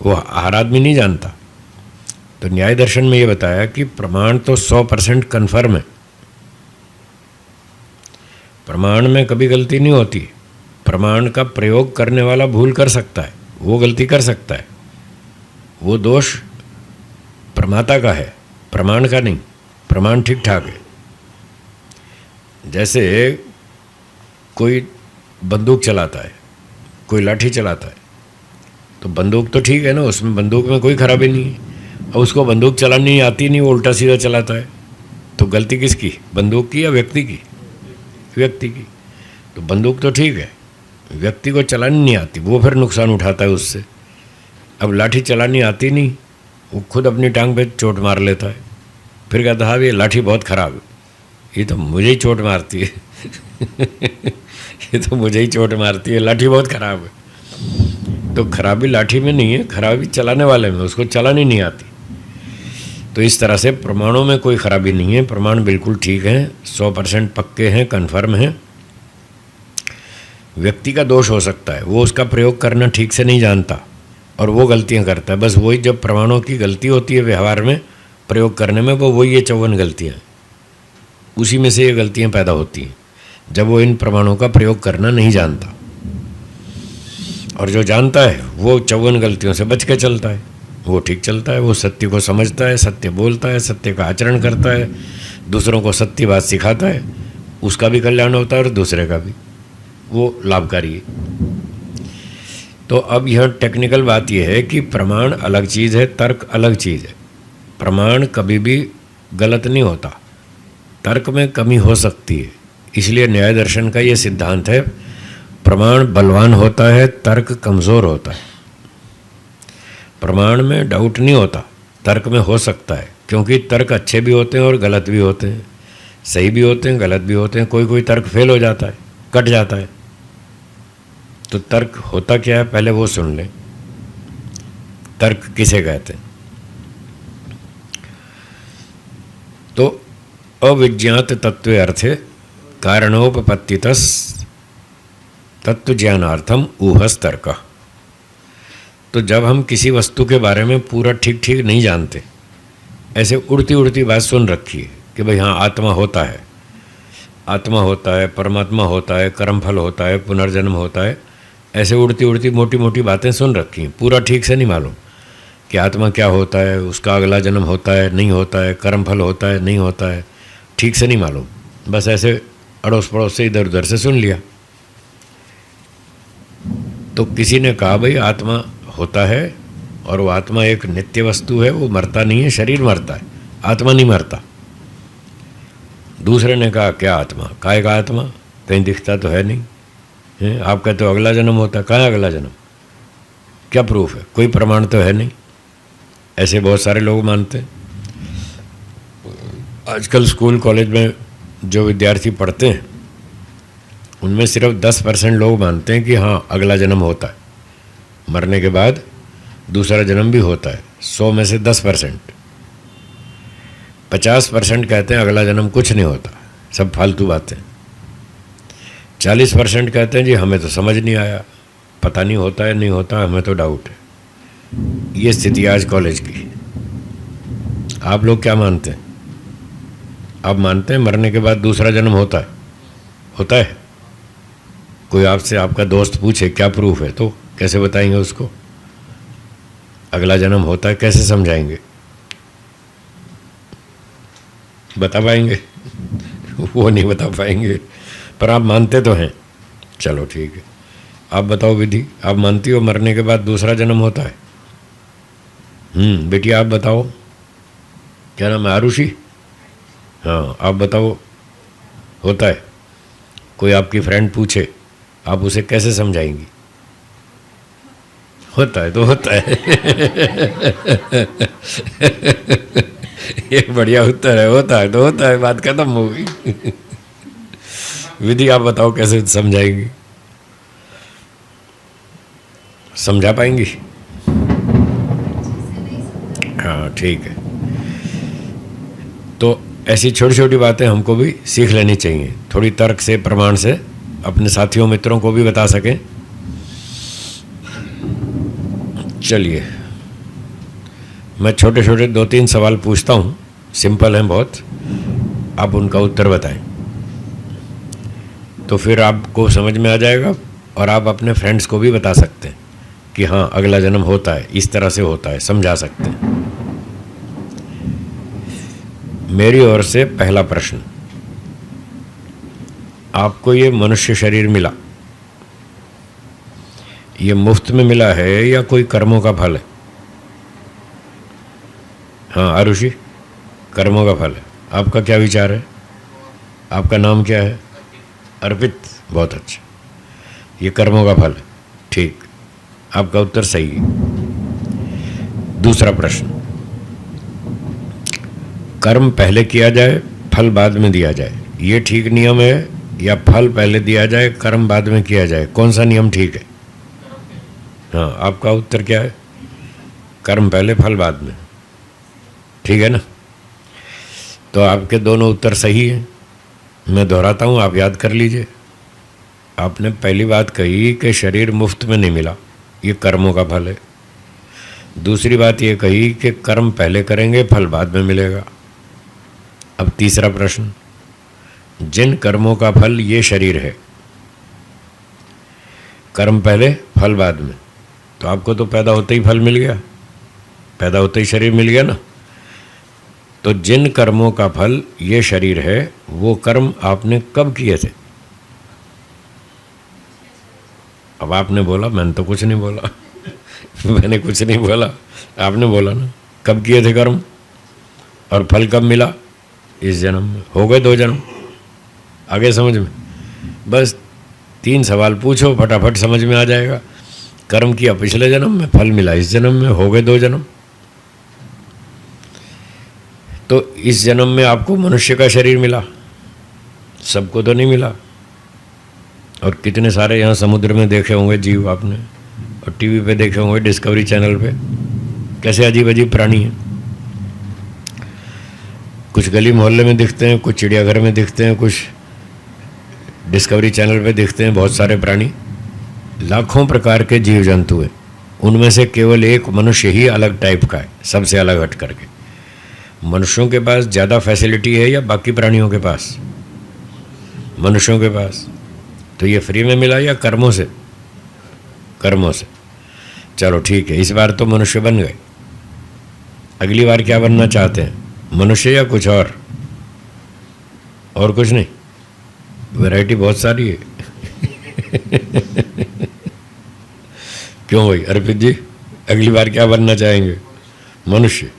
वो हर आदमी नहीं जानता। तो न्याय दर्शन में ये बताया कि प्रमाण तो 100% कन्फर्म है, प्रमाण में कभी गलती नहीं होती। प्रमाण का प्रयोग करने वाला भूल कर सकता है, वो गलती कर सकता है, वो दोष प्रमाता का है, प्रमाण का नहीं। प्रमाण ठीक ठाक है। जैसे कोई बंदूक चलाता है, कोई लाठी चलाता है, तो बंदूक तो ठीक है ना, उसमें बंदूक में कोई खराबी नहीं है। और उसको बंदूक चलानी आती नहीं, वो उल्टा सीधा चलाता है, तो गलती किसकी, बंदूक की या व्यक्ति की? व्यक्ति की। तो बंदूक तो ठीक है, व्यक्ति को चलानी नहीं आती, वो फिर नुकसान उठाता है उससे। अब लाठी चलानी आती नहीं, वो खुद अपनी टांग पे चोट मार लेता है, फिर कहता है ये लाठी बहुत ख़राब है, ये तो मुझे ही चोट मारती है। ये तो मुझे ही चोट मारती है, लाठी बहुत ख़राब है। तो खराबी लाठी में नहीं है, खराबी चलाने वाले में, उसको चलानी नहीं आती। तो इस तरह से प्रमाणों में कोई खराबी नहीं है, प्रमाण बिल्कुल ठीक हैं, 100% पक्के हैं, कन्फर्म हैं। व्यक्ति का दोष हो सकता है, वो उसका प्रयोग करना ठीक से नहीं जानता और वो गलतियां करता है। बस वही जब प्रमाणों की गलती होती है व्यवहार में प्रयोग करने में, वो वही ये 54 गलतियाँ, उसी में से ये गलतियाँ पैदा होती हैं जब वो इन प्रमाणों का प्रयोग करना नहीं जानता। और जो जानता है वो 54 गलतियों से बच के चलता है, वो ठीक चलता है, वो सत्य को समझता है, सत्य बोलता है, सत्य का आचरण करता है, दूसरों को सत्य बात सिखाता है, उसका भी कल्याण होता है और दूसरे का भी, वो लाभकारी है। तो अब यह टेक्निकल बात यह है कि प्रमाण अलग चीज़ है, तर्क अलग चीज़ है। प्रमाण कभी भी गलत नहीं होता, तर्क में कमी हो सकती है। इसलिए न्याय दर्शन का ये सिद्धांत है, प्रमाण बलवान होता है, तर्क कमज़ोर होता है। प्रमाण में डाउट नहीं होता, तर्क में हो सकता है, क्योंकि तर्क अच्छे भी होते हैं और गलत भी होते हैं, सही भी होते हैं, गलत भी होते हैं। कोई कोई तर्क फेल हो जाता है, कट जाता है। तो तर्क होता क्या है पहले वो सुन लें। तर्क किसे कहते हैं? तो अविज्ञात तत्व अर्थे कारणोपपत्तितस तत्व ज्ञानार्थम ऊहस तर्क। तो जब हम किसी वस्तु के बारे में पूरा ठीक ठीक नहीं जानते, ऐसे उड़ती उड़ती बात सुन रखी है कि भाई हाँ आत्मा होता है, आत्मा होता है, परमात्मा होता है, कर्मफल होता है, पुनर्जन्म होता है, ऐसे उड़ती उड़ती मोटी मोटी बातें सुन रखी हैं। पूरा ठीक से नहीं मालूम कि आत्मा क्या होता है, उसका अगला जन्म होता है नहीं होता है, कर्मफल होता है नहीं होता है, ठीक से नहीं मालूम, बस ऐसे अड़ोस पड़ोस से इधर उधर से सुन लिया। तो किसी ने कहा भाई आत्मा होता है और वो आत्मा एक नित्य वस्तु है, वो मरता नहीं है, शरीर मरता है, आत्मा नहीं मरता। दूसरे ने कहा क्या आत्मा, काय का आत्मा, कहीं दिखता तो है नहीं है। आप कहते हो अगला जन्म होता है, कहाँ है अगला जन्म, क्या प्रूफ है, कोई प्रमाण तो है नहीं। ऐसे बहुत सारे लोग मानते हैं। आजकल स्कूल कॉलेज में जो विद्यार्थी पढ़ते हैं उनमें सिर्फ 10% लोग मानते हैं कि हाँ अगला जन्म होता है, मरने के बाद दूसरा जन्म भी होता है। 100 में से 10%। 50% कहते हैं अगला जन्म कुछ नहीं होता, सब फालतू बातें। 40% कहते हैं जी हमें तो समझ नहीं आया, पता नहीं होता है नहीं होता, हमें तो डाउट है। ये स्थिति आज कॉलेज की। आप लोग क्या मानते हैं? आप मानते हैं मरने के बाद दूसरा जन्म होता है? होता है? कोई आपसे, आपका दोस्त पूछे क्या प्रूफ है, तो कैसे बताएंगे उसको? अगला जन्म होता है कैसे समझाएंगे? बता पाएंगे? वो नहीं बता पाएंगे, पर आप मानते तो हैं। चलो ठीक है, आप बताओ विधि, आप मानती हो मरने के बाद दूसरा जन्म होता है? बेटी आप बताओ, क्या नाम है, आरुषि? हाँ आप बताओ, होता है? कोई आपकी फ्रेंड पूछे, आप उसे कैसे समझाएंगी? होता है तो होता है। एक बढ़िया उत्तर है, होता है तो होता है, बात खत्म हो गई। विधि आप बताओ कैसे समझाएंगी, समझा पाएंगी? हाँ ठीक है। तो ऐसी छोटी छोटी बातें हमको भी सीख लेनी चाहिए, थोड़ी तर्क से, प्रमाण से, अपने साथियों मित्रों को भी बता सकें। चलिए मैं छोटे छोटे 2-3 सवाल पूछता हूँ, सिंपल हैं बहुत, आप उनका उत्तर बताएं तो फिर आपको समझ में आ जाएगा और आप अपने फ्रेंड्स को भी बता सकते हैं कि हाँ अगला जन्म होता है, इस तरह से होता है, समझा सकते हैं। मेरी ओर से पहला प्रश्न, आपको ये मनुष्य शरीर मिला, ये मुफ्त में मिला है या कोई कर्मों का फल है? हाँ आरुषि, कर्मों का फल है। आपका क्या विचार है? आपका नाम क्या है? अर्पित, बहुत अच्छा, ये कर्मों का फल है, ठीक, आपका उत्तर सही है। दूसरा प्रश्न, कर्म पहले किया जाए फल बाद में दिया जाए, ये ठीक नियम है या फल पहले दिया जाए कर्म बाद में किया जाए, कौन सा नियम ठीक है? हाँ आपका उत्तर क्या है? कर्म पहले फल बाद में, ठीक है ना? तो आपके दोनों उत्तर सही हैं। मैं दोहराता हूँ, आप याद कर लीजिए। आपने पहली बात कही कि शरीर मुफ्त में नहीं मिला, ये कर्मों का फल है। दूसरी बात ये कही कि कर्म पहले करेंगे फल बाद में मिलेगा। अब तीसरा प्रश्न, जिन कर्मों का फल ये शरीर है, कर्म पहले फल बाद में, तो आपको तो पैदा होते ही फल मिल गया, पैदा होते ही शरीर मिल गया ना। तो जिन कर्मों का फल ये शरीर है, वो कर्म आपने कब किए थे? अब आपने बोला, मैंने तो कुछ नहीं बोला। मैंने कुछ नहीं बोला, आपने बोला ना, कब किए थे कर्म और फल कब मिला? इस जन्म में। हो गए 2 जन्म, आगे समझ में? बस 3 सवाल पूछो, फटाफट समझ में आ जाएगा। कर्म किया पिछले जन्म में, फल मिला इस जन्म में, हो गए 2 जन्म। तो इस जन्म में आपको मनुष्य का शरीर मिला, सबको तो नहीं मिला। और कितने सारे यहाँ समुद्र में देखे होंगे जीव आपने, और टीवी पे देखे होंगे, डिस्कवरी चैनल पे, कैसे अजीब अजीब प्राणी हैं। कुछ गली मोहल्ले में दिखते हैं, कुछ चिड़ियाघर में दिखते हैं, कुछ डिस्कवरी चैनल पे दिखते हैं, बहुत सारे प्राणी। लाखों प्रकार के जीव जंतु हैं, उनमें से केवल एक मनुष्य ही अलग टाइप का है, सबसे अलग हट करके। मनुष्यों के पास ज़्यादा फैसिलिटी है या बाकी प्राणियों के पास? मनुष्यों के पास। तो ये फ्री में मिला या कर्मों से? कर्मों से। चलो ठीक है, इस बार तो मनुष्य बन गए। अगली बार क्या बनना चाहते हैं, मनुष्य या कुछ और कुछ नहीं? वैरायटी बहुत सारी है। क्यों भाई अर्पित जी, अगली बार क्या बनना चाहेंगे? मनुष्य।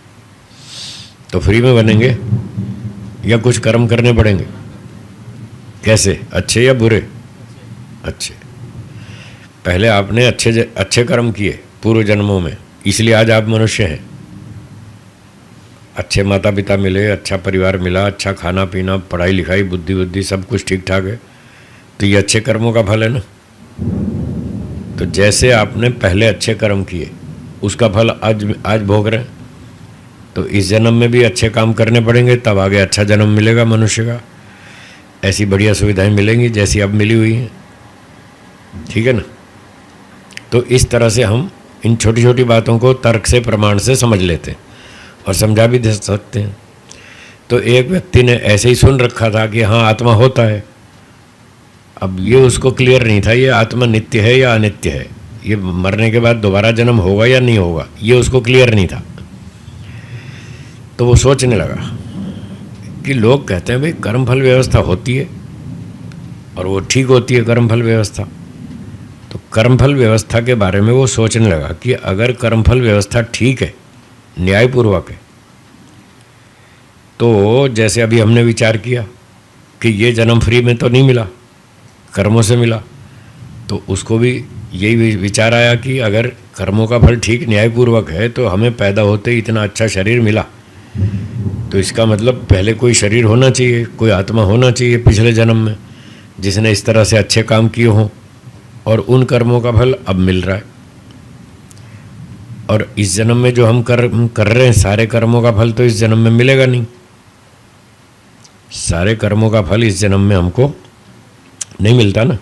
तो फ्री में बनेंगे या कुछ कर्म करने पड़ेंगे? कैसे, अच्छे या बुरे? अच्छे। पहले आपने अच्छे कर्म किए पूर्व जन्मों में, इसलिए आज आप मनुष्य हैं। अच्छे माता पिता मिले, अच्छा परिवार मिला, अच्छा खाना पीना, पढ़ाई लिखाई, बुद्धि सब कुछ ठीक ठाक है, तो ये अच्छे कर्मों का फल है ना। तो जैसे आपने पहले अच्छे कर्म किए उसका फल आज भोग रहे हैं, तो इस जन्म में भी अच्छे काम करने पड़ेंगे, तब आगे अच्छा जन्म मिलेगा मनुष्य का। ऐसी बढ़िया सुविधाएं मिलेंगी जैसी अब मिली हुई हैं, ठीक है ना। तो इस तरह से हम इन छोटी छोटी बातों को तर्क से प्रमाण से समझ लेते हैं और समझा भी दे सकते हैं। तो एक व्यक्ति ने ऐसे ही सुन रखा था कि हाँ आत्मा होता है, अब ये उसको क्लियर नहीं था ये आत्मा नित्य है या अनित्य है, ये मरने के बाद दोबारा जन्म होगा या नहीं होगा, ये उसको क्लियर नहीं था। तो वो सोचने लगा कि लोग कहते हैं भाई कर्मफल व्यवस्था होती है और वो ठीक होती है कर्मफल व्यवस्था। तो कर्मफल व्यवस्था के बारे में वो सोचने लगा कि अगर कर्मफल व्यवस्था ठीक है, न्यायपूर्वक है, तो जैसे अभी हमने विचार किया कि ये जन्म फ्री में तो नहीं मिला, कर्मों से मिला, तो उसको भी यही विचार आया कि अगर कर्मों का फल ठीक न्यायपूर्वक है तो हमें पैदा होते ही इतना अच्छा शरीर मिला, तो इसका मतलब पहले कोई शरीर होना चाहिए, कोई आत्मा होना चाहिए पिछले जन्म में जिसने इस तरह से अच्छे काम किए हों, और उन कर्मों का फल अब मिल रहा है। और इस जन्म में जो हम कर रहे हैं सारे कर्मों का फल तो इस जन्म में मिलेगा नहीं। सारे कर्मों का फल इस जन्म में हमको नहीं मिलता ना।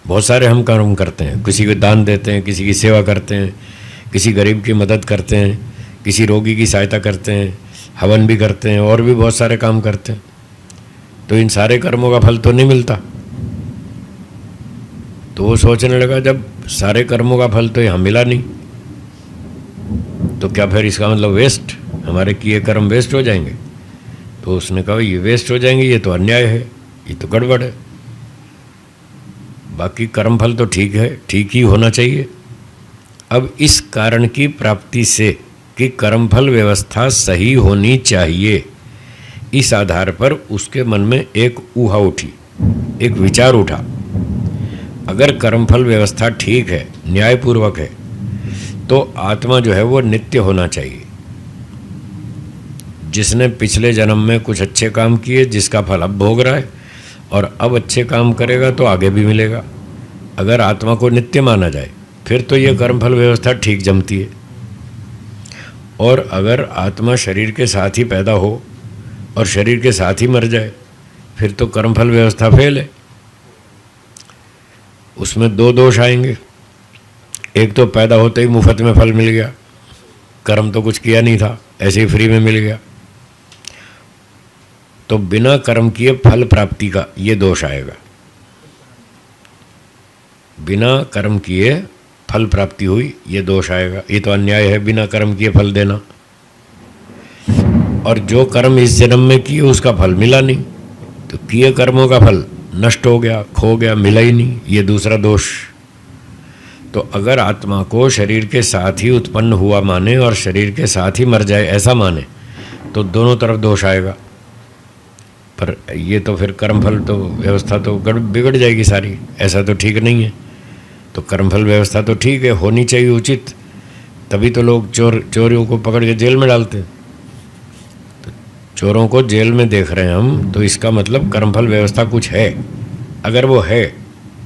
बहुत सारे हम कर्म करते हैं, किसी को दान देते हैं, किसी की सेवा करते हैं, किसी गरीब की मदद करते हैं, किसी रोगी की सहायता करते हैं, हवन भी करते हैं, और भी बहुत सारे काम करते हैं। तो इन सारे कर्मों का फल तो नहीं मिलता। तो वो सोचने लगा जब सारे कर्मों का फल तो यहाँ मिला नहीं, तो क्या फिर इसका मतलब वेस्ट, हमारे किए कर्म वेस्ट हो जाएंगे? तो उसने कहा ये वेस्ट हो जाएंगे, ये तो अन्याय है, ये तो गड़बड़ है। बाकी कर्म फल तो ठीक है, ठीक ही होना चाहिए। अब इस कारण की प्राप्ति से कि कर्मफल व्यवस्था सही होनी चाहिए, इस आधार पर उसके मन में एक ऊहा उठी, एक विचार उठा। अगर कर्मफल व्यवस्था ठीक है, न्यायपूर्वक है, तो आत्मा जो है वो नित्य होना चाहिए। जिसने पिछले जन्म में कुछ अच्छे काम किए जिसका फल अब भोग रहा है, और अब अच्छे काम करेगा तो आगे भी मिलेगा। अगर आत्मा को नित्य माना जाए फिर तो ये कर्मफल व्यवस्था ठीक जमती है। और अगर आत्मा शरीर के साथ ही पैदा हो और शरीर के साथ ही मर जाए फिर तो कर्मफल व्यवस्था फेल है। उसमें दो दोष आएंगे, एक तो पैदा होते ही मुफ्त में फल मिल गया, कर्म तो कुछ किया नहीं था, ऐसे ही फ्री में मिल गया, तो बिना कर्म किए फल प्राप्ति का ये दोष आएगा। बिना कर्म किए फल प्राप्ति हुई ये दोष आएगा, ये तो अन्याय है बिना कर्म किए फल देना। और जो कर्म इस जन्म में किए उसका फल मिला नहीं, तो किए कर्मों का फल नष्ट हो गया, खो गया, मिला ही नहीं, ये दूसरा दोष। तो अगर आत्मा को शरीर के साथ ही उत्पन्न हुआ माने और शरीर के साथ ही मर जाए ऐसा माने तो दोनों तरफ दोष आएगा। पर ये तो फिर कर्मफल तो व्यवस्था तो बिगड़ जाएगी सारी, ऐसा तो ठीक नहीं है। तो कर्मफल व्यवस्था तो ठीक है, होनी चाहिए उचित, तभी तो लोग चोरियों को पकड़ के जेल में डालते हैं। तो चोरों को जेल में देख रहे हैं हम, तो इसका मतलब कर्मफल व्यवस्था कुछ है। अगर वो है,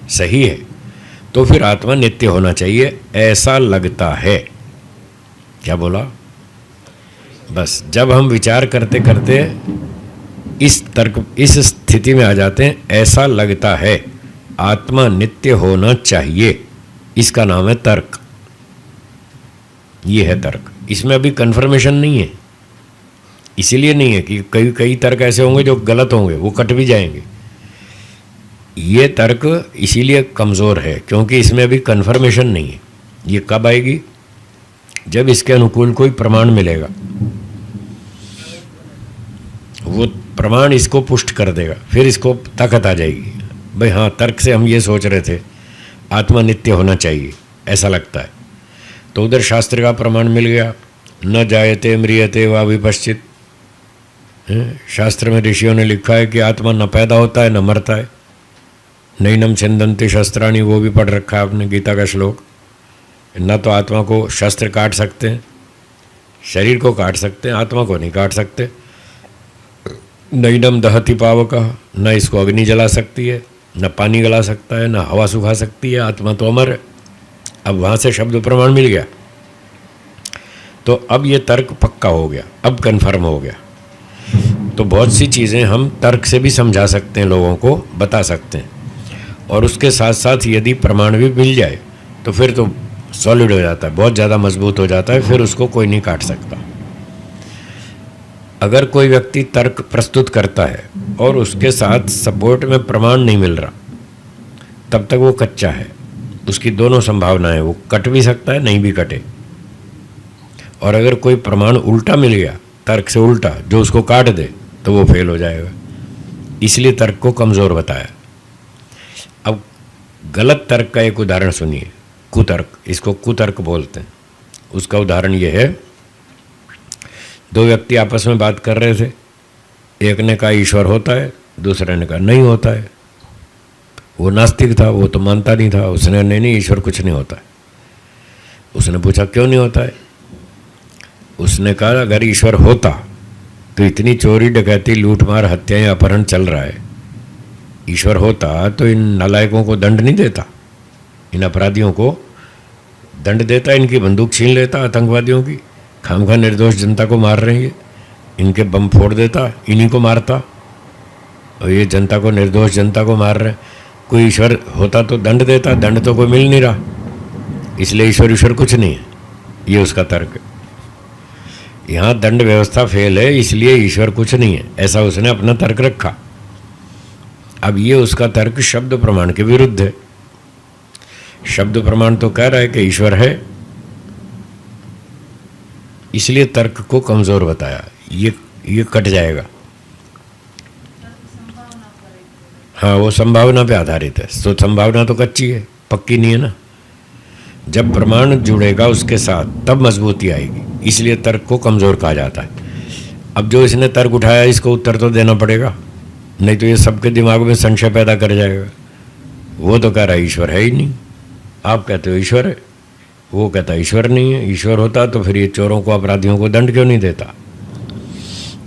सही है, तो फिर आत्मा नित्य होना चाहिए, ऐसा लगता है। क्या बोला? बस जब हम विचार करते करते इस स्थिति में आ जाते हैं, ऐसा लगता है आत्मा नित्य होना चाहिए, इसका नाम है तर्क। ये है तर्क। इसमें अभी कन्फर्मेशन नहीं है, इसीलिए नहीं है कि कई तर्क ऐसे होंगे जो गलत होंगे, वो कट भी जाएंगे। ये तर्क इसीलिए कमज़ोर है क्योंकि इसमें अभी कन्फर्मेशन नहीं है। ये कब आएगी? जब इसके अनुकूल कोई प्रमाण मिलेगा, वो प्रमाण इसको पुष्ट कर देगा, फिर इसको ताकत आ जाएगी। भाई हाँ, तर्क से हम ये सोच रहे थे आत्मा नित्य होना चाहिए, ऐसा लगता है, तो उधर शास्त्र का प्रमाण मिल गया, न जायते म्रियते वा विपश्चित। शास्त्र में ऋषियों ने लिखा है कि आत्मा न पैदा होता है न मरता है। नैनम छिंदन्ति शस्त्राणि, वो भी पढ़ रखा है आपने, गीता का श्लोक। न तो आत्मा को शस्त्र काट सकते हैं, शरीर को काट सकते हैं, आत्मा को नहीं काट सकते। नैनम दहति पावकः, न इसको अग्नि जला सकती है, न पानी गला सकता है, न हवा सुखा सकती है, आत्मा तो अमर है। अब वहाँ से शब्द प्रमाण मिल गया, तो अब ये तर्क पक्का हो गया, अब कन्फर्म हो गया। तो बहुत सी चीज़ें हम तर्क से भी समझा सकते हैं, लोगों को बता सकते हैं, और उसके साथ साथ यदि प्रमाण भी मिल जाए तो फिर तो सॉलिड हो जाता है, बहुत ज़्यादा मजबूत हो जाता है, फिर उसको कोई नहीं काट सकता। अगर कोई व्यक्ति तर्क प्रस्तुत करता है और उसके साथ सपोर्ट में प्रमाण नहीं मिल रहा, तब तक वो कच्चा है। उसकी दोनों संभावनाएं, वो कट भी सकता है, नहीं भी कटे। और अगर कोई प्रमाण उल्टा मिल गया, तर्क से उल्टा, जो उसको काट दे, तो वो फेल हो जाएगा। इसलिए तर्क को कमज़ोर बताया। अब गलत तर्क का एक उदाहरण सुनिए, कुतर्क, इसको कुतर्क बोलते हैं। उसका उदाहरण ये है, दो व्यक्ति आपस में बात कर रहे थे, एक ने कहा ईश्वर होता है, दूसरे ने कहा नहीं होता है। वो नास्तिक था, वो तो मानता नहीं था, उसने नहीं ईश्वर कुछ नहीं होता है। उसने पूछा क्यों नहीं होता है? उसने कहा अगर ईश्वर होता तो इतनी चोरी डकैती लूटमार हत्याएं अपहरण चल रहा है, ईश्वर होता तो इन नालायकों को दंड नहीं देता, इन अपराधियों को दंड देता, इनकी बंदूक छीन लेता, आतंकवादियों की खामखा निर्दोष जनता को मार रही है, इनके बम फोड़ देता, इन्हीं को मारता, और ये जनता को, निर्दोष जनता को मार रहे हैं। कोई ईश्वर होता तो दंड देता, दंड तो कोई मिल नहीं रहा, इसलिए ईश्वर कुछ नहीं है। ये उसका तर्क है। यहाँ दंड व्यवस्था फेल है, इसलिए ईश्वर कुछ नहीं है, ऐसा उसने अपना तर्क रखा। अब ये उसका तर्क शब्द प्रमाण के विरुद्ध है। शब्द प्रमाण तो कह रहा है कि ईश्वर है, इसलिए तर्क को कमजोर बताया। ये कट जाएगा। हाँ, वो संभावना पे आधारित है, तो संभावना तो कच्ची है, पक्की नहीं है ना। जब प्रमाण जुड़ेगा उसके साथ तब मजबूती आएगी, इसलिए तर्क को कमज़ोर कहा जाता है। अब जो इसने तर्क उठाया, इसको उत्तर तो देना पड़ेगा, नहीं तो ये सबके दिमाग में संशय पैदा कर जाएगा। वो तो कह रहा है ईश्वर है ही नहीं, आप कहते हो ईश्वर है, वो कहता है ईश्वर नहीं है। ईश्वर होता तो फिर ये चोरों को, अपराधियों को दंड क्यों नहीं देता?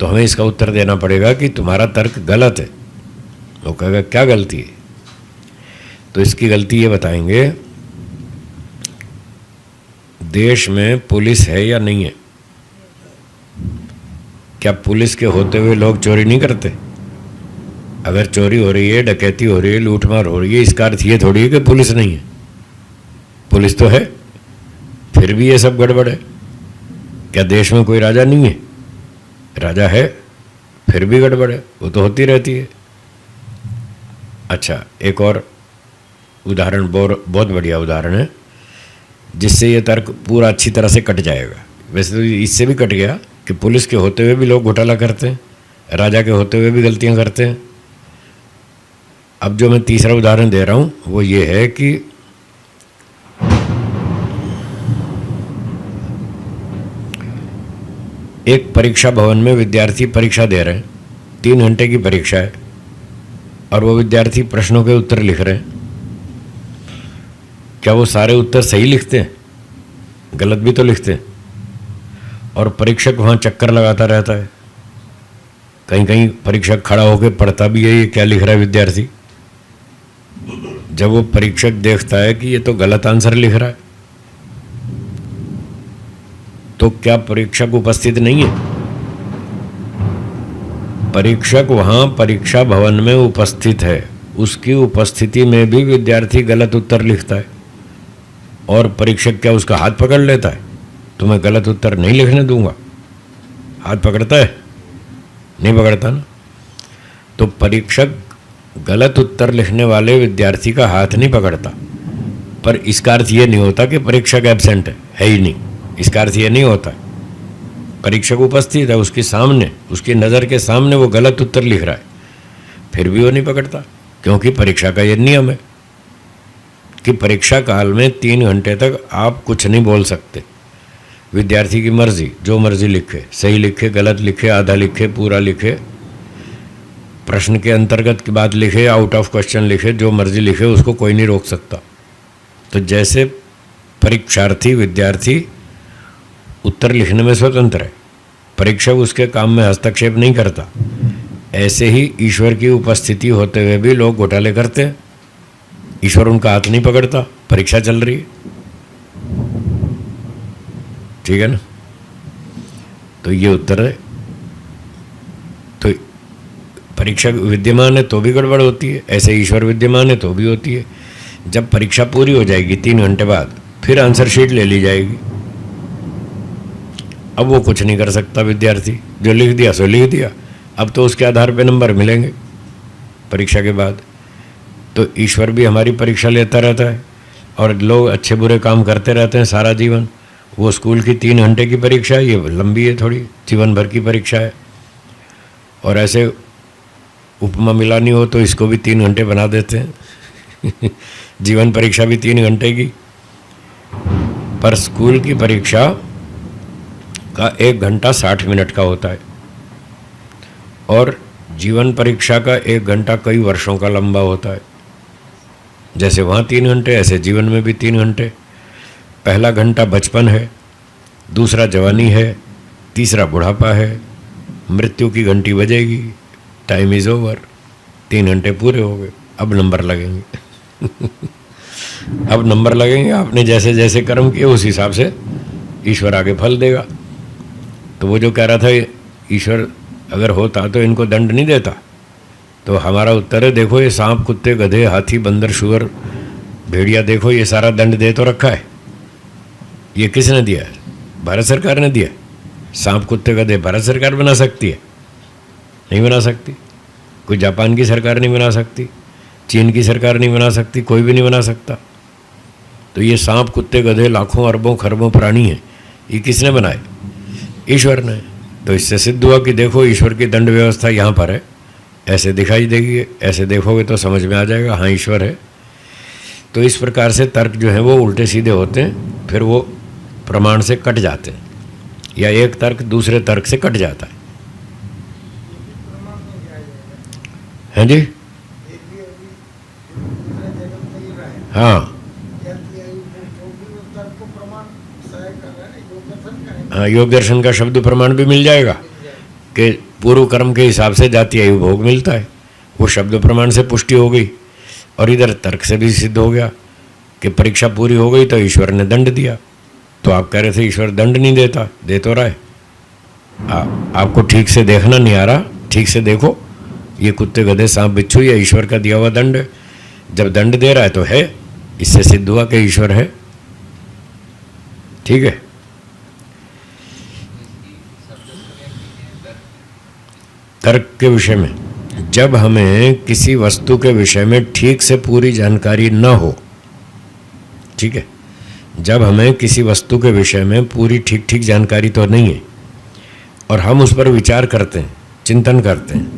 तो हमें इसका उत्तर देना पड़ेगा कि तुम्हारा तर्क गलत है। वो कहेगा क्या गलती है? तो इसकी गलती ये बताएंगे, देश में पुलिस है या नहीं है? क्या पुलिस के होते हुए लोग चोरी नहीं करते? अगर चोरी हो रही है, डकैती हो रही है, लूटमार हो रही है, इसका अर्थ ये थोड़ी है कि पुलिस नहीं है। पुलिस तो है, फिर भी ये सब गड़बड़ है। क्या देश में कोई राजा नहीं है? राजा है, फिर भी गड़बड़ है, वो तो होती रहती है। अच्छा, एक और उदाहरण, बहुत बढ़िया उदाहरण है, जिससे ये तर्क पूरा अच्छी तरह से कट जाएगा। वैसे तो इससे भी कट गया कि पुलिस के होते हुए भी लोग घोटाला करते हैं, राजा के होते हुए भी गलतियां करते हैं। अब जो मैं तीसरा उदाहरण दे रहा हूं वो ये है कि एक परीक्षा भवन में विद्यार्थी परीक्षा दे रहे हैं, 3 घंटे की परीक्षा है, और वो विद्यार्थी प्रश्नों के उत्तर लिख रहे हैं। क्या वो सारे उत्तर सही लिखते हैं? गलत भी तो लिखते हैं। और परीक्षक वहाँ चक्कर लगाता रहता है, कहीं कहीं परीक्षक खड़ा होकर पढ़ता भी है ये क्या लिख रहा है विद्यार्थी। जब वो परीक्षक देखता है कि ये तो गलत आंसर लिख रहा है, तो क्या परीक्षक उपस्थित नहीं है? परीक्षक वहाँ परीक्षा भवन में उपस्थित है, उसकी उपस्थिति में भी विद्यार्थी गलत उत्तर लिखता है, और परीक्षक क्या उसका हाथ पकड़ लेता है, तुम्हें गलत उत्तर नहीं लिखने दूंगा? हाथ पकड़ता है? नहीं पकड़ता ना। तो परीक्षक गलत उत्तर लिखने वाले विद्यार्थी का हाथ नहीं पकड़ता, पर इसका अर्थ ये नहीं होता कि परीक्षक एब्सेंट है ही नहीं। इसका अर्थ ये नहीं होता, परीक्षक उपस्थित है, उसके सामने, उसकी नज़र के सामने वो गलत उत्तर लिख रहा है, फिर भी वो नहीं पकड़ता, क्योंकि परीक्षा का ये नियम है। कि परीक्षा काल में 3 घंटे तक आप कुछ नहीं बोल सकते। विद्यार्थी की मर्जी, जो मर्जी लिखे, सही लिखे, गलत लिखे, आधा लिखे, पूरा लिखे, प्रश्न के अंतर्गत की बात लिखे, आउट ऑफ क्वेश्चन लिखे, जो मर्जी लिखे, उसको कोई नहीं रोक सकता। तो जैसे परीक्षार्थी विद्यार्थी उत्तर लिखने में स्वतंत्र है, परीक्षक उसके काम में हस्तक्षेप नहीं करता, ऐसे ही ईश्वर की उपस्थिति होते हुए भी लोग घोटाले करते हैं। ईश्वर उनका हाथ नहीं पकड़ता, परीक्षा चल रही है, ठीक है ना। तो ये उत्तर है। तो परीक्षा विद्यमान है तो भी गड़बड़ होती है, ऐसे ईश्वर विद्यमान है तो भी होती है। जब परीक्षा पूरी हो जाएगी 3 घंटे बाद, फिर आंसर शीट ले ली जाएगी। अब वो कुछ नहीं कर सकता विद्यार्थी, जो लिख दिया सो लिख दिया। अब तो उसके आधार पे नंबर मिलेंगे परीक्षा के बाद। तो ईश्वर भी हमारी परीक्षा लेता रहता है और लोग अच्छे बुरे काम करते रहते हैं सारा जीवन। वो स्कूल की 3 घंटे की परीक्षा है, ये लंबी है थोड़ी, जीवन भर की परीक्षा है। और ऐसे उपमा मिलानी हो तो इसको भी 3 घंटे बना देते हैं जीवन परीक्षा भी 3 घंटे की। पर स्कूल की परीक्षा का 1 घंटा 60 मिनट का होता है और जीवन परीक्षा का 1 घंटा कई वर्षों का लंबा होता है। जैसे वहाँ 3 घंटे, ऐसे जीवन में भी 3 घंटे। पहला घंटा बचपन है, दूसरा जवानी है, तीसरा बुढ़ापा है, मृत्यु की घंटी बजेगी, टाइम इज़ ओवर, 3 घंटे पूरे हो गए, अब नंबर लगेंगे अब नंबर लगेंगे। आपने जैसे जैसे कर्म किए उस हिसाब से ईश्वर आगे फल देगा। तो वो जो कह रहा था ईश्वर अगर होता तो इनको दंड नहीं देता, तो हमारा उत्तर है देखो ये सांप, कुत्ते, गधे, हाथी, बंदर, शुअर, भेड़िया, देखो ये सारा दंड दे तो रखा है। ये किसने दिया है? भारत सरकार ने दिया। सांप, कुत्ते, गधे भारत सरकार बना सकती है? नहीं बना सकती। कोई जापान की सरकार नहीं बना सकती, चीन की सरकार नहीं बना सकती, कोई भी नहीं बना सकता। तो ये सांप, कुत्ते, गधे लाखों अरबों खरबों प्राणी हैं, ये किसने बनाए? ईश्वर ने। तो इससे सिद्ध हुआ कि देखो ईश्वर की दंड व्यवस्था यहाँ पर है, ऐसे दिखाई देगी, ऐसे देखोगे तो समझ में आ जाएगा हाँ ईश्वर है। तो इस प्रकार से तर्क जो है वो उल्टे सीधे होते हैं, फिर वो प्रमाण से कट जाते हैं, या एक तर्क दूसरे तर्क से कट जाता है। हैं जी? हाँ हाँ, योग दर्शन का शब्द प्रमाण भी मिल जाएगा कि पूर्व कर्म के हिसाब से जाति आयु भोग मिलता है, वो शब्द प्रमाण से पुष्टि हो गई। और इधर तर्क से भी सिद्ध हो गया कि परीक्षा पूरी हो गई तो ईश्वर ने दंड दिया। तो आप कह रहे थे ईश्वर दंड नहीं देता, दे तो रहा है। आपको ठीक से देखना नहीं आ रहा, ठीक से देखो। ये कुत्ते, गधे, सांप, बिच्छू ये ईश्वर का दिया हुआ दंड है। जब दंड दे रहा है तो है, इससे सिद्ध हुआ कि ईश्वर है। ठीक है। तर्क के विषय में, जब हमें किसी वस्तु के विषय में ठीक से पूरी जानकारी न हो, ठीक है, जब हमें किसी वस्तु के विषय में पूरी ठीक ठीक जानकारी तो नहीं है और हम उस पर विचार करते हैं, चिंतन करते हैं,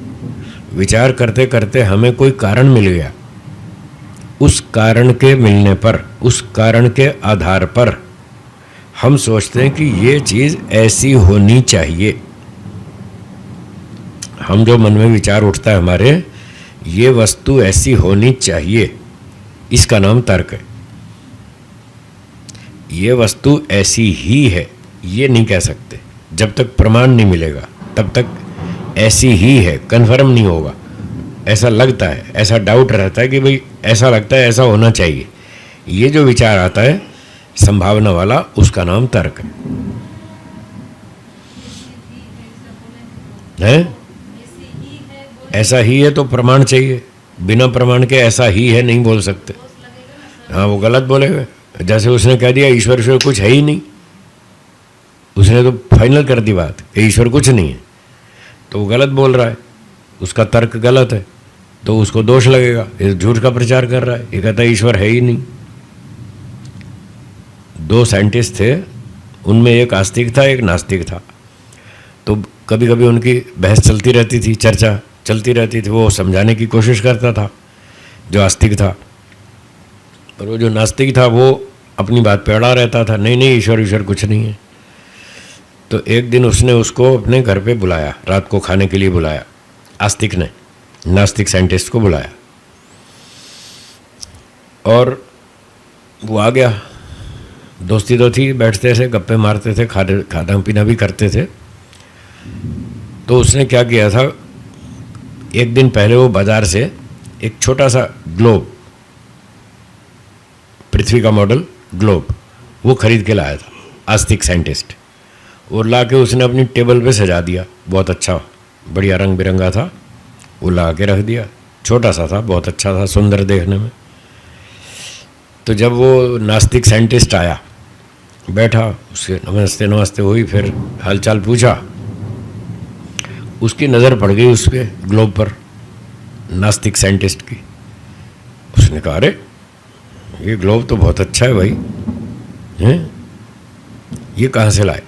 विचार करते करते हमें कोई कारण मिल गया, उस कारण के मिलने पर, उस कारण के आधार पर हम सोचते हैं कि ये चीज़ ऐसी होनी चाहिए। हम जो मन में विचार उठता है हमारे, ये वस्तु ऐसी होनी चाहिए, इसका नाम तर्क है। ये वस्तु ऐसी ही है ये नहीं कह सकते, जब तक प्रमाण नहीं मिलेगा तब तक ऐसी ही है, कन्फर्म नहीं होगा। ऐसा लगता है, ऐसा डाउट रहता है कि भाई ऐसा लगता है, ऐसा होना चाहिए। ये जो विचार आता है संभावना वाला, उसका नाम तर्क है। ऐसा ही है तो प्रमाण चाहिए, बिना प्रमाण के ऐसा ही है नहीं बोल सकते। हाँ, वो गलत बोलेगा। जैसे उसने कह दिया ईश्वर ईश्वर कुछ है ही नहीं, उसने तो फाइनल कर दी बात कि ईश्वर कुछ नहीं है, तो वो गलत बोल रहा है, उसका तर्क गलत है, तो उसको दोष लगेगा, ये झूठ का प्रचार कर रहा है, ये कहता है ईश्वर है ही नहीं। 2 साइंटिस्ट थे, उनमें एक आस्तिक था, एक नास्तिक था। तो कभी कभी उनकी बहस चलती रहती थी, चर्चा चलती रहती थी। वो समझाने की कोशिश करता था जो आस्तिक था, और वो जो नास्तिक था वो अपनी बात पे अड़ा रहता था, नहीं नहीं ईश्वर ईश्वर कुछ नहीं है। तो एक दिन उसने उसको अपने घर पे बुलाया, रात को खाने के लिए बुलाया, आस्तिक ने नास्तिक साइंटिस्ट को बुलाया और वो आ गया। दोस्ती तो थी, बैठते थे, गप्पे मारते थे, खाना पीना भी करते थे। तो उसने क्या किया था, एक दिन पहले वो बाज़ार से एक छोटा सा ग्लोब, पृथ्वी का मॉडल ग्लोब, वो खरीद के लाया था आस्तिक साइंटिस्ट। और ला के उसने अपनी टेबल पे सजा दिया, बहुत अच्छा बढ़िया रंग बिरंगा था, वो ला के रख दिया। छोटा सा था, बहुत अच्छा था, सुंदर देखने में। तो जब वो नास्तिक साइंटिस्ट आया, बैठा, उससे नमस्ते नमस्ते हुई, फिर हालचाल पूछा। उसकी नज़र पड़ गई उस पर, ग्लोब पर, नास्तिक साइंटिस्ट की। उसने कहा, अरे ये ग्लोब तो बहुत अच्छा है भाई, हैं, ये कहाँ से लाए?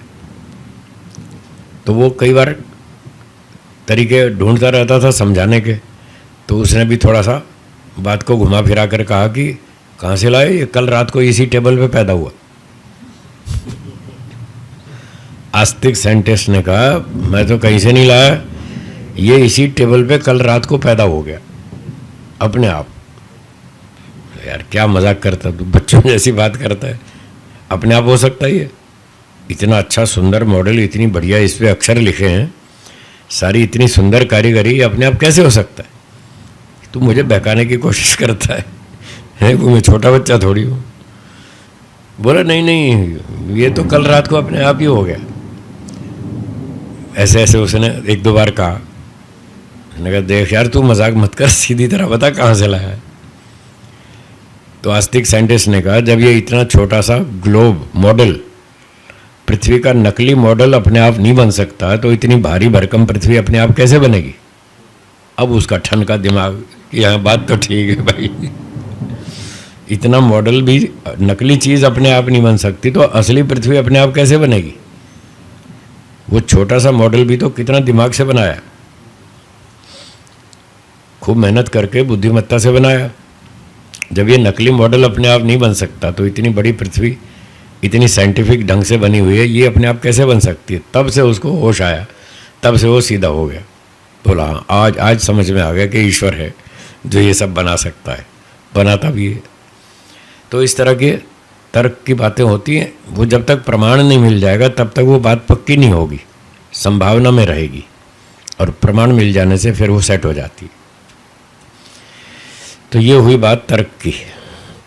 तो वो कई बार तरीके ढूंढता रहता था समझाने के, तो उसने भी थोड़ा सा बात को घुमा फिरा कर कहा कि कहाँ से लाए? ये कल रात को इसी टेबल पे पैदा हुआ। आस्तिक साइंटिस्ट ने कहा, मैं तो कहीं से नहीं लाया, ये इसी टेबल पे कल रात को पैदा हो गया अपने आप। यार क्या मजाक करता तू, बच्चों जैसी बात करता है, अपने आप हो सकता है ये? इतना अच्छा सुंदर मॉडल, इतनी बढ़िया इस पे अक्षर लिखे हैं, सारी इतनी सुंदर कारीगरी, अपने आप कैसे हो सकता है? तू मुझे बहकाने की कोशिश करता है वो मैं छोटा बच्चा थोड़ी हूँ। बोला नहीं नहीं ये तो कल रात को अपने आप ही हो गया। ऐसे ऐसे उसने एक दो बार कहा। मैंने कहा देख यार तू मजाक मत कर, सीधी तरह बता कहाँ से लाया है। तो आस्तिक साइंटिस्ट ने कहा, जब ये इतना छोटा सा ग्लोब मॉडल, पृथ्वी का नकली मॉडल अपने आप नहीं बन सकता, तो इतनी भारी भरकम पृथ्वी अपने आप कैसे बनेगी? अब उसका ठन का दिमाग, यह बात तो ठीक है भाई, इतना मॉडल भी, नकली चीज़ अपने आप नहीं बन सकती, तो असली पृथ्वी अपने आप कैसे बनेगी? वो छोटा सा मॉडल भी तो कितना दिमाग से बनाया, खूब मेहनत करके बुद्धिमत्ता से बनाया। जब ये नकली मॉडल अपने आप नहीं बन सकता, तो इतनी बड़ी पृथ्वी इतनी साइंटिफिक ढंग से बनी हुई है, ये अपने आप कैसे बन सकती है? तब से उसको होश आया, तब से वो सीधा हो गया। बोला आज समझ में आ गया कि ईश्वर है जो ये सब बना सकता है, बनाता भी है। तो इस तरह के तर्क की बातें होती हैं, वो जब तक प्रमाण नहीं मिल जाएगा तब तक वो बात पक्की नहीं होगी, संभावना में रहेगी, और प्रमाण मिल जाने से फिर वो सेट हो जाती है। तो ये हुई बात तर्क की,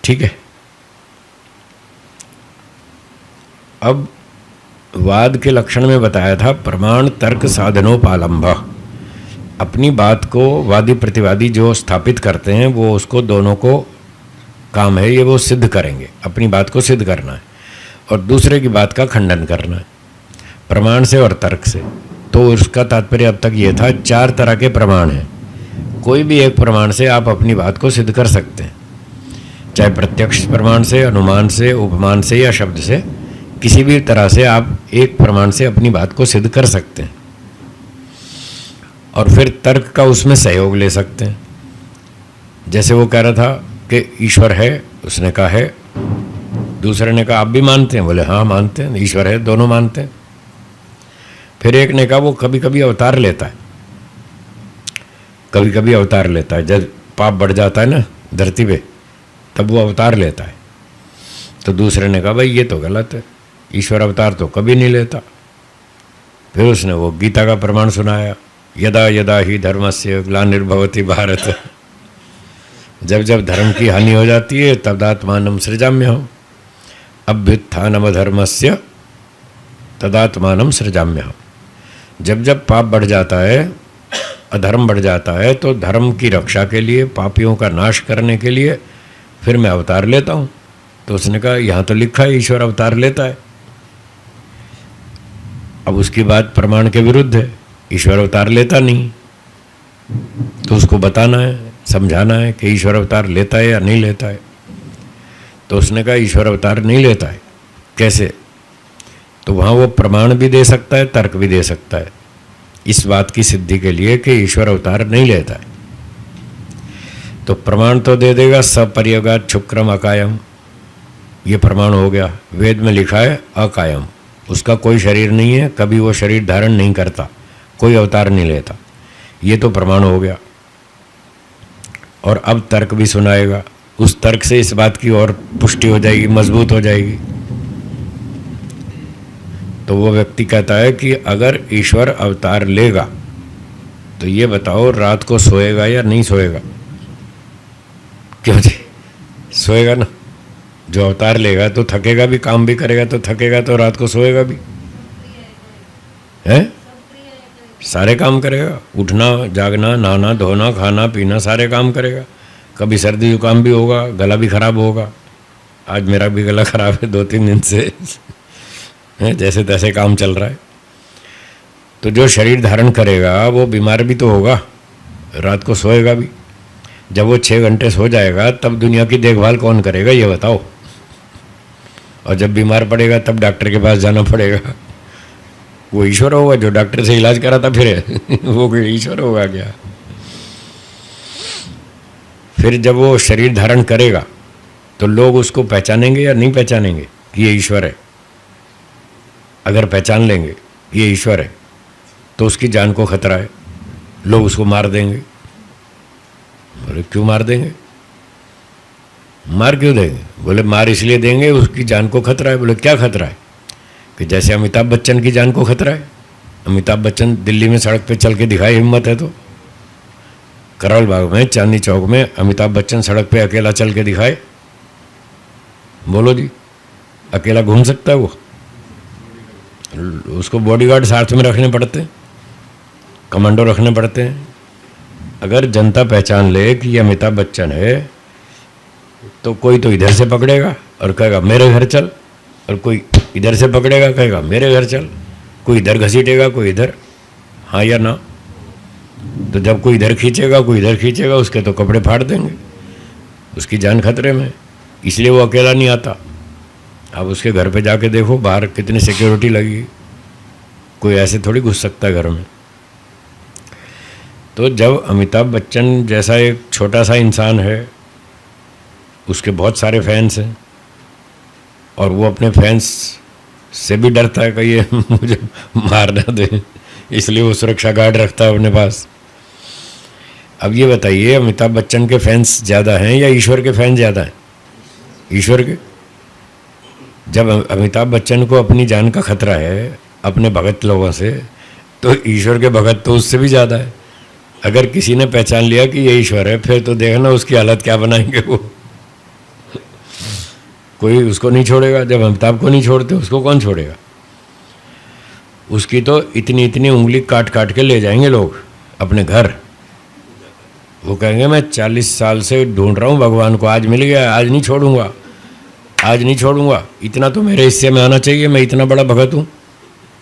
ठीक है। अब वाद के लक्षण में बताया था प्रमाण तर्क साधनोपालंभ। अपनी बात को वादी प्रतिवादी जो स्थापित करते हैं वो उसको दोनों को काम है, ये वो सिद्ध करेंगे, अपनी बात को सिद्ध करना है और दूसरे की बात का खंडन करना है प्रमाण से और तर्क से। तो उसका तात्पर्य अब तक ये था, 4 तरह के प्रमाण हैं, कोई भी एक प्रमाण से आप अपनी बात को सिद्ध कर सकते हैं, चाहे प्रत्यक्ष प्रमाण से, अनुमान से, उपमान से या शब्द से, किसी भी तरह से आप एक प्रमाण से अपनी बात को सिद्ध कर सकते हैं और फिर तर्क का उसमें सहयोग ले सकते हैं। जैसे वो कह रहा था कि ईश्वर है, उसने कहा है, दूसरे ने कहा आप भी मानते हैं? बोले हाँ मानते हैं, ईश्वर है, दोनों मानते हैं। फिर एक ने कहा वो कभी कभी अवतार लेता है, कभी कभी अवतार लेता है, जब पाप बढ़ जाता है ना धरती पे तब वो अवतार लेता है। तो दूसरे ने कहा भाई ये तो गलत है, ईश्वर अवतार तो कभी नहीं लेता। फिर उसने वो गीता का प्रमाण सुनाया, यदा यदा ही धर्मस्य ग्लानिर्भवति भारत, जब जब धर्म की हानि हो जाती है तदात्मानं सृजाम्यहम्, अभ्युत्थानम धर्मस्य तदात्मानं सृजाम्यहम्। जब जब पाप बढ़ जाता है, अधर्म बढ़ जाता है, तो धर्म की रक्षा के लिए, पापियों का नाश करने के लिए फिर मैं अवतार लेता हूँ। तो उसने कहा यहाँ तो लिखा है ईश्वर अवतार लेता है। अब उसकी बात प्रमाण के विरुद्ध है, ईश्वर अवतार लेता नहीं, तो उसको बताना है, समझाना है कि ईश्वर अवतार लेता है या नहीं लेता है। तो उसने कहा ईश्वर अवतार नहीं लेता है, कैसे? तो वहाँ वो प्रमाण भी दे सकता है, तर्क भी दे सकता है इस बात की सिद्धि के लिए कि ईश्वर अवतार नहीं लेता है। तो प्रमाण तो दे देगा सपर्यगात क्षुक्रम अकायम, ये प्रमाण हो गया। वेद में लिखा है अकायम, उसका कोई शरीर नहीं है, कभी वो शरीर धारण नहीं करता, कोई अवतार नहीं लेता, ये तो प्रमाण हो गया। और अब तर्क भी सुनाएगा, उस तर्क से इस बात की और पुष्टि हो जाएगी, मजबूत हो जाएगी। तो वो व्यक्ति कहता है कि अगर ईश्वर अवतार लेगा तो ये बताओ रात को सोएगा या नहीं सोएगा? क्यों जी, सोएगा ना। जो अवतार लेगा तो थकेगा भी, काम भी करेगा तो थकेगा, तो रात को सोएगा भी है, सारे काम करेगा, उठना जागना नहाना धोना खाना पीना सारे काम करेगा। कभी सर्दी जुकाम भी होगा, गला भी खराब होगा। आज मेरा भी गला खराब है 2-3 दिन से है, जैसे तैसे काम चल रहा है। तो जो शरीर धारण करेगा वो बीमार भी तो होगा, रात को सोएगा भी। जब वो 6 घंटे सो जाएगा तब दुनिया की देखभाल कौन करेगा ये बताओ? और जब बीमार पड़ेगा तब डॉक्टर के पास जाना पड़ेगा। वो ईश्वर होगा जो डॉक्टर से इलाज कराता फिर वो कोई ईश्वर होगा क्या? फिर जब वो शरीर धारण करेगा तो लोग उसको पहचानेंगे या नहीं पहचानेंगे कि ये ईश्वर है? अगर पहचान लेंगे कि ये ईश्वर है तो उसकी जान को खतरा है, लोग उसको मार देंगे। बोले क्यों मार देंगे? मार क्यों देंगे? बोले मार इसलिए देंगे उसकी जान को खतरा है। बोले क्या खतरा है? कि जैसे अमिताभ बच्चन की जान को खतरा है। अमिताभ बच्चन दिल्ली में सड़क पे चल के दिखाए, हिम्मत है तो। करौल बाग में चांदनी चौक में अमिताभ बच्चन सड़क पे अकेला चल के दिखाए, बोलो जी, अकेला घूम सकता है वो? उसको बॉडीगार्ड साथ में रखने पड़ते हैं, कमांडो रखने पड़ते हैं। अगर जनता पहचान ले कि ये अमिताभ बच्चन है तो कोई तो इधर से पकड़ेगा और कहेगा मेरे घर चल, और कोई इधर से पकड़ेगा कहेगा मेरे घर चल, कोई इधर घसीटेगा कोई इधर, हाँ या ना? तो जब कोई इधर खींचेगा कोई इधर खींचेगा, उसके तो कपड़े फाड़ देंगे, उसकी जान खतरे में। इसलिए वो अकेला नहीं आता। अब उसके घर पे जाके देखो बाहर कितनी सिक्योरिटी लगी, कोई ऐसे थोड़ी घुस सकता है घर में। तो जब अमिताभ बच्चन जैसा एक छोटा सा इंसान है, उसके बहुत सारे फैंस हैं और वो अपने फैंस से भी डरता है कि ये मुझे मार ना दे, इसलिए वो सुरक्षा गार्ड रखता है अपने पास। अब ये बताइए अमिताभ बच्चन के फैंस ज़्यादा हैं या ईश्वर के फैंस ज़्यादा हैं? ईश्वर के। जब अमिताभ बच्चन को अपनी जान का खतरा है अपने भगत लोगों से, तो ईश्वर के भगत तो उससे भी ज़्यादा है। अगर किसी ने पहचान लिया कि ये ईश्वर है, फिर तो देखना उसकी हालत क्या बनाएंगे वो। कोई उसको नहीं छोड़ेगा। जब अमिताभ को नहीं छोड़ते उसको कौन छोड़ेगा? उसकी तो इतनी इतनी उंगली काट काट के ले जाएंगे लोग अपने घर। वो कहेंगे मैं 40 साल से ढूंढ रहा हूँ भगवान को, आज मिल गया, आज नहीं छोड़ूंगा, आज नहीं छोड़ूंगा। इतना तो मेरे हिस्से में आना चाहिए, मैं इतना बड़ा भगत हूँ,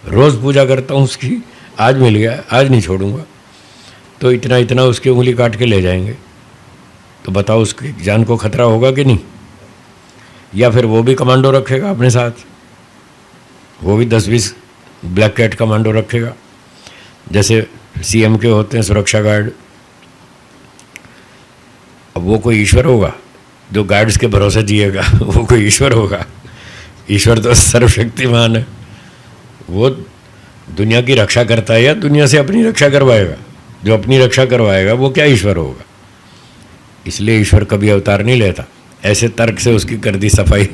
रोज़ पूजा करता हूँ उसकी, आज मिल गया, आज नहीं छोड़ूंगा। तो इतना इतना उसकी उंगली काट के ले जाएंगे। तो बताओ उसकी जान को खतरा होगा कि नहीं? या फिर वो भी कमांडो रखेगा अपने साथ, वो भी 10-20 ब्लैक कैट कमांडो रखेगा, जैसे सीएम के होते हैं सुरक्षा गार्ड। अब वो कोई ईश्वर होगा जो गार्ड्स के भरोसे जिएगा? वो कोई ईश्वर होगा? ईश्वर तो सर्वशक्तिमान है, वो दुनिया की रक्षा करता है या दुनिया से अपनी रक्षा करवाएगा? जो अपनी रक्षा करवाएगा वो क्या ईश्वर होगा? इसलिए ईश्वर कभी अवतार नहीं लेता। ऐसे तर्क से उसकी कर दी सफाई।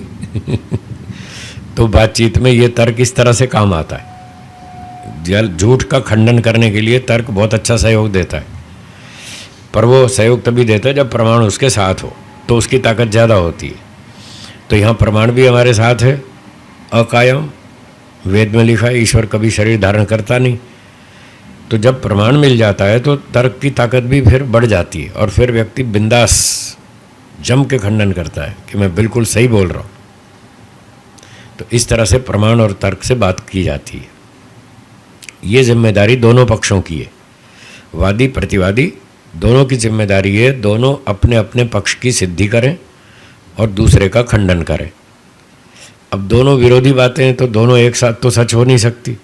तो बातचीत में ये तर्क इस तरह से काम आता है। झूठ का खंडन करने के लिए तर्क बहुत अच्छा सहयोग देता है, पर वो सहयोग तभी देता है जब प्रमाण उसके साथ हो, तो उसकी ताकत ज़्यादा होती है। तो यहाँ प्रमाण भी हमारे साथ है, अकायम। वेद में लिखा है ईश्वर कभी शरीर धारण करता नहीं। तो जब प्रमाण मिल जाता है तो तर्क की ताकत भी फिर बढ़ जाती है, और फिर व्यक्ति बिंदास जम के खंडन करता है कि मैं बिल्कुल सही बोल रहा हूँ। तो इस तरह से प्रमाण और तर्क से बात की जाती है। ये जिम्मेदारी दोनों पक्षों की है, वादी प्रतिवादी दोनों की जिम्मेदारी है। दोनों अपने अपने पक्ष की सिद्धि करें और दूसरे का खंडन करें। अब दोनों विरोधी बातें हैं तो दोनों एक साथ तो सच हो नहीं सकती।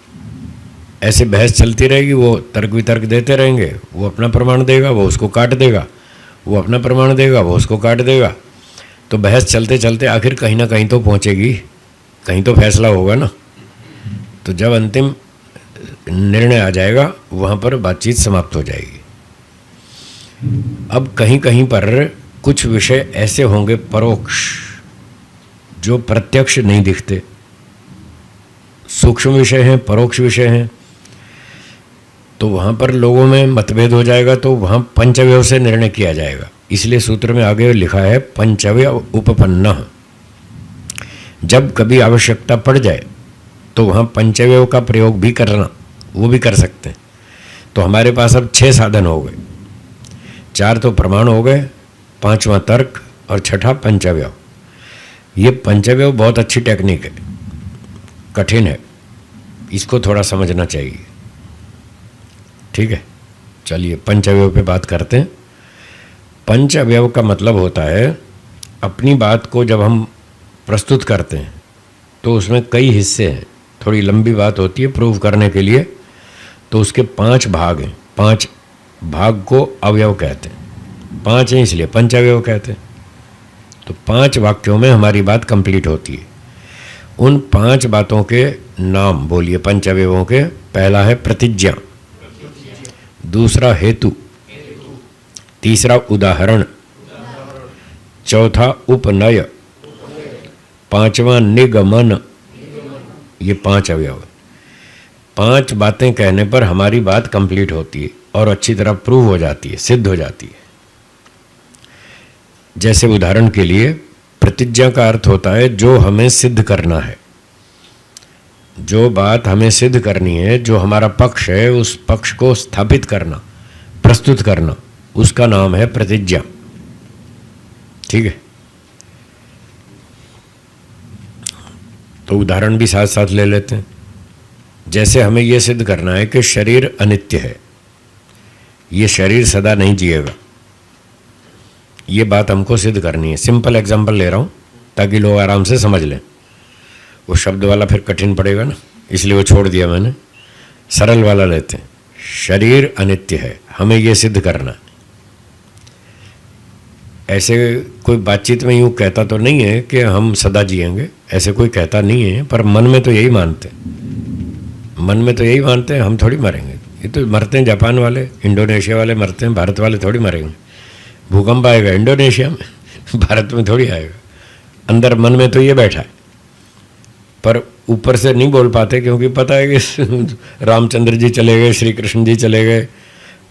ऐसे बहस चलती रहेगी, वो तर्क वितर्क देते रहेंगे, वो अपना प्रमाण देगा, वो उसको काट देगा, वो अपना प्रमाण देगा, वो उसको काट देगा। तो बहस चलते चलते आखिर कहीं ना कहीं तो पहुंचेगी, कहीं तो फैसला होगा ना। तो जब अंतिम निर्णय आ जाएगा वहाँ पर बातचीत समाप्त हो जाएगी। अब कहीं कहीं पर कुछ विषय ऐसे होंगे परोक्ष, जो प्रत्यक्ष नहीं दिखते, सूक्ष्म विषय हैं, परोक्ष विषय हैं। तो वहाँ पर लोगों में मतभेद हो जाएगा, तो वहाँ पंचव्यव से निर्णय किया जाएगा। इसलिए सूत्र में आगे लिखा है पंचव्यव उपपन्नः। जब कभी आवश्यकता पड़ जाए तो वहाँ पंचव्यव का प्रयोग भी करना, वो भी कर सकते हैं। तो हमारे पास अब 6 साधन हो गए, 4 तो प्रमाण हो गए, 5वां तर्क और 6ठा पंचव्यव। ये पंचव्यव बहुत अच्छी टेक्निक है, कठिन है, इसको थोड़ा समझना चाहिए। ठीक है, चलिए पंचव्यव पे बात करते हैं। पंचव्यव का मतलब होता है अपनी बात को जब हम प्रस्तुत करते हैं तो उसमें कई हिस्से हैं, थोड़ी लंबी बात होती है प्रूव करने के लिए, तो उसके 5 भाग हैं। 5 भाग को अवयव कहते हैं, 5 हैं इसलिए पंचव्यव कहते हैं। तो 5 वाक्यों में हमारी बात कंप्लीट होती है। उन 5 बातों के नाम बोलिए पंचव्यवों के। पहला है प्रतिज्ञा, दूसरा हेतु, तीसरा उदाहरण, चौथा उपनय, 5वां निगमन। ये 5 अवयव। 5 बातें कहने पर हमारी बात कंप्लीट होती है और अच्छी तरह प्रूव हो जाती है, सिद्ध हो जाती है। जैसे उदाहरण के लिए प्रतिज्ञा का अर्थ होता है जो हमें सिद्ध करना है, जो बात हमें सिद्ध करनी है, जो हमारा पक्ष है उस पक्ष को स्थापित करना, प्रस्तुत करना, उसका नाम है प्रतिज्ञा। ठीक है, तो उदाहरण भी साथ साथ ले लेते हैं। जैसे हमें यह सिद्ध करना है कि शरीर अनित्य है, ये शरीर सदा नहीं जिएगा, ये बात हमको सिद्ध करनी है। सिंपल एग्जांपल ले रहा हूँ ताकि लोग आराम से समझ लें। वो शब्द वाला फिर कठिन पड़ेगा ना, इसलिए वो छोड़ दिया मैंने। सरल वाला लेते हैं। शरीर अनित्य है, हमें ये सिद्ध करना। ऐसे कोई बातचीत में यूँ कहता तो नहीं है कि हम सदा जिएंगे, ऐसे कोई कहता नहीं है, पर मन में तो यही मानते हैं। मन में तो यही मानते हैं हम थोड़ी मरेंगे। ये तो मरते हैं जापान वाले, इंडोनेशिया वाले मरते हैं, भारत वाले थोड़ी मरेंगे। भूकंप आएगा इंडोनेशिया में, भारत में थोड़ी आएगा। अंदर मन में तो ये बैठा है, पर ऊपर से नहीं बोल पाते क्योंकि पता है कि रामचंद्र जी चले गए, श्री कृष्ण जी चले गए,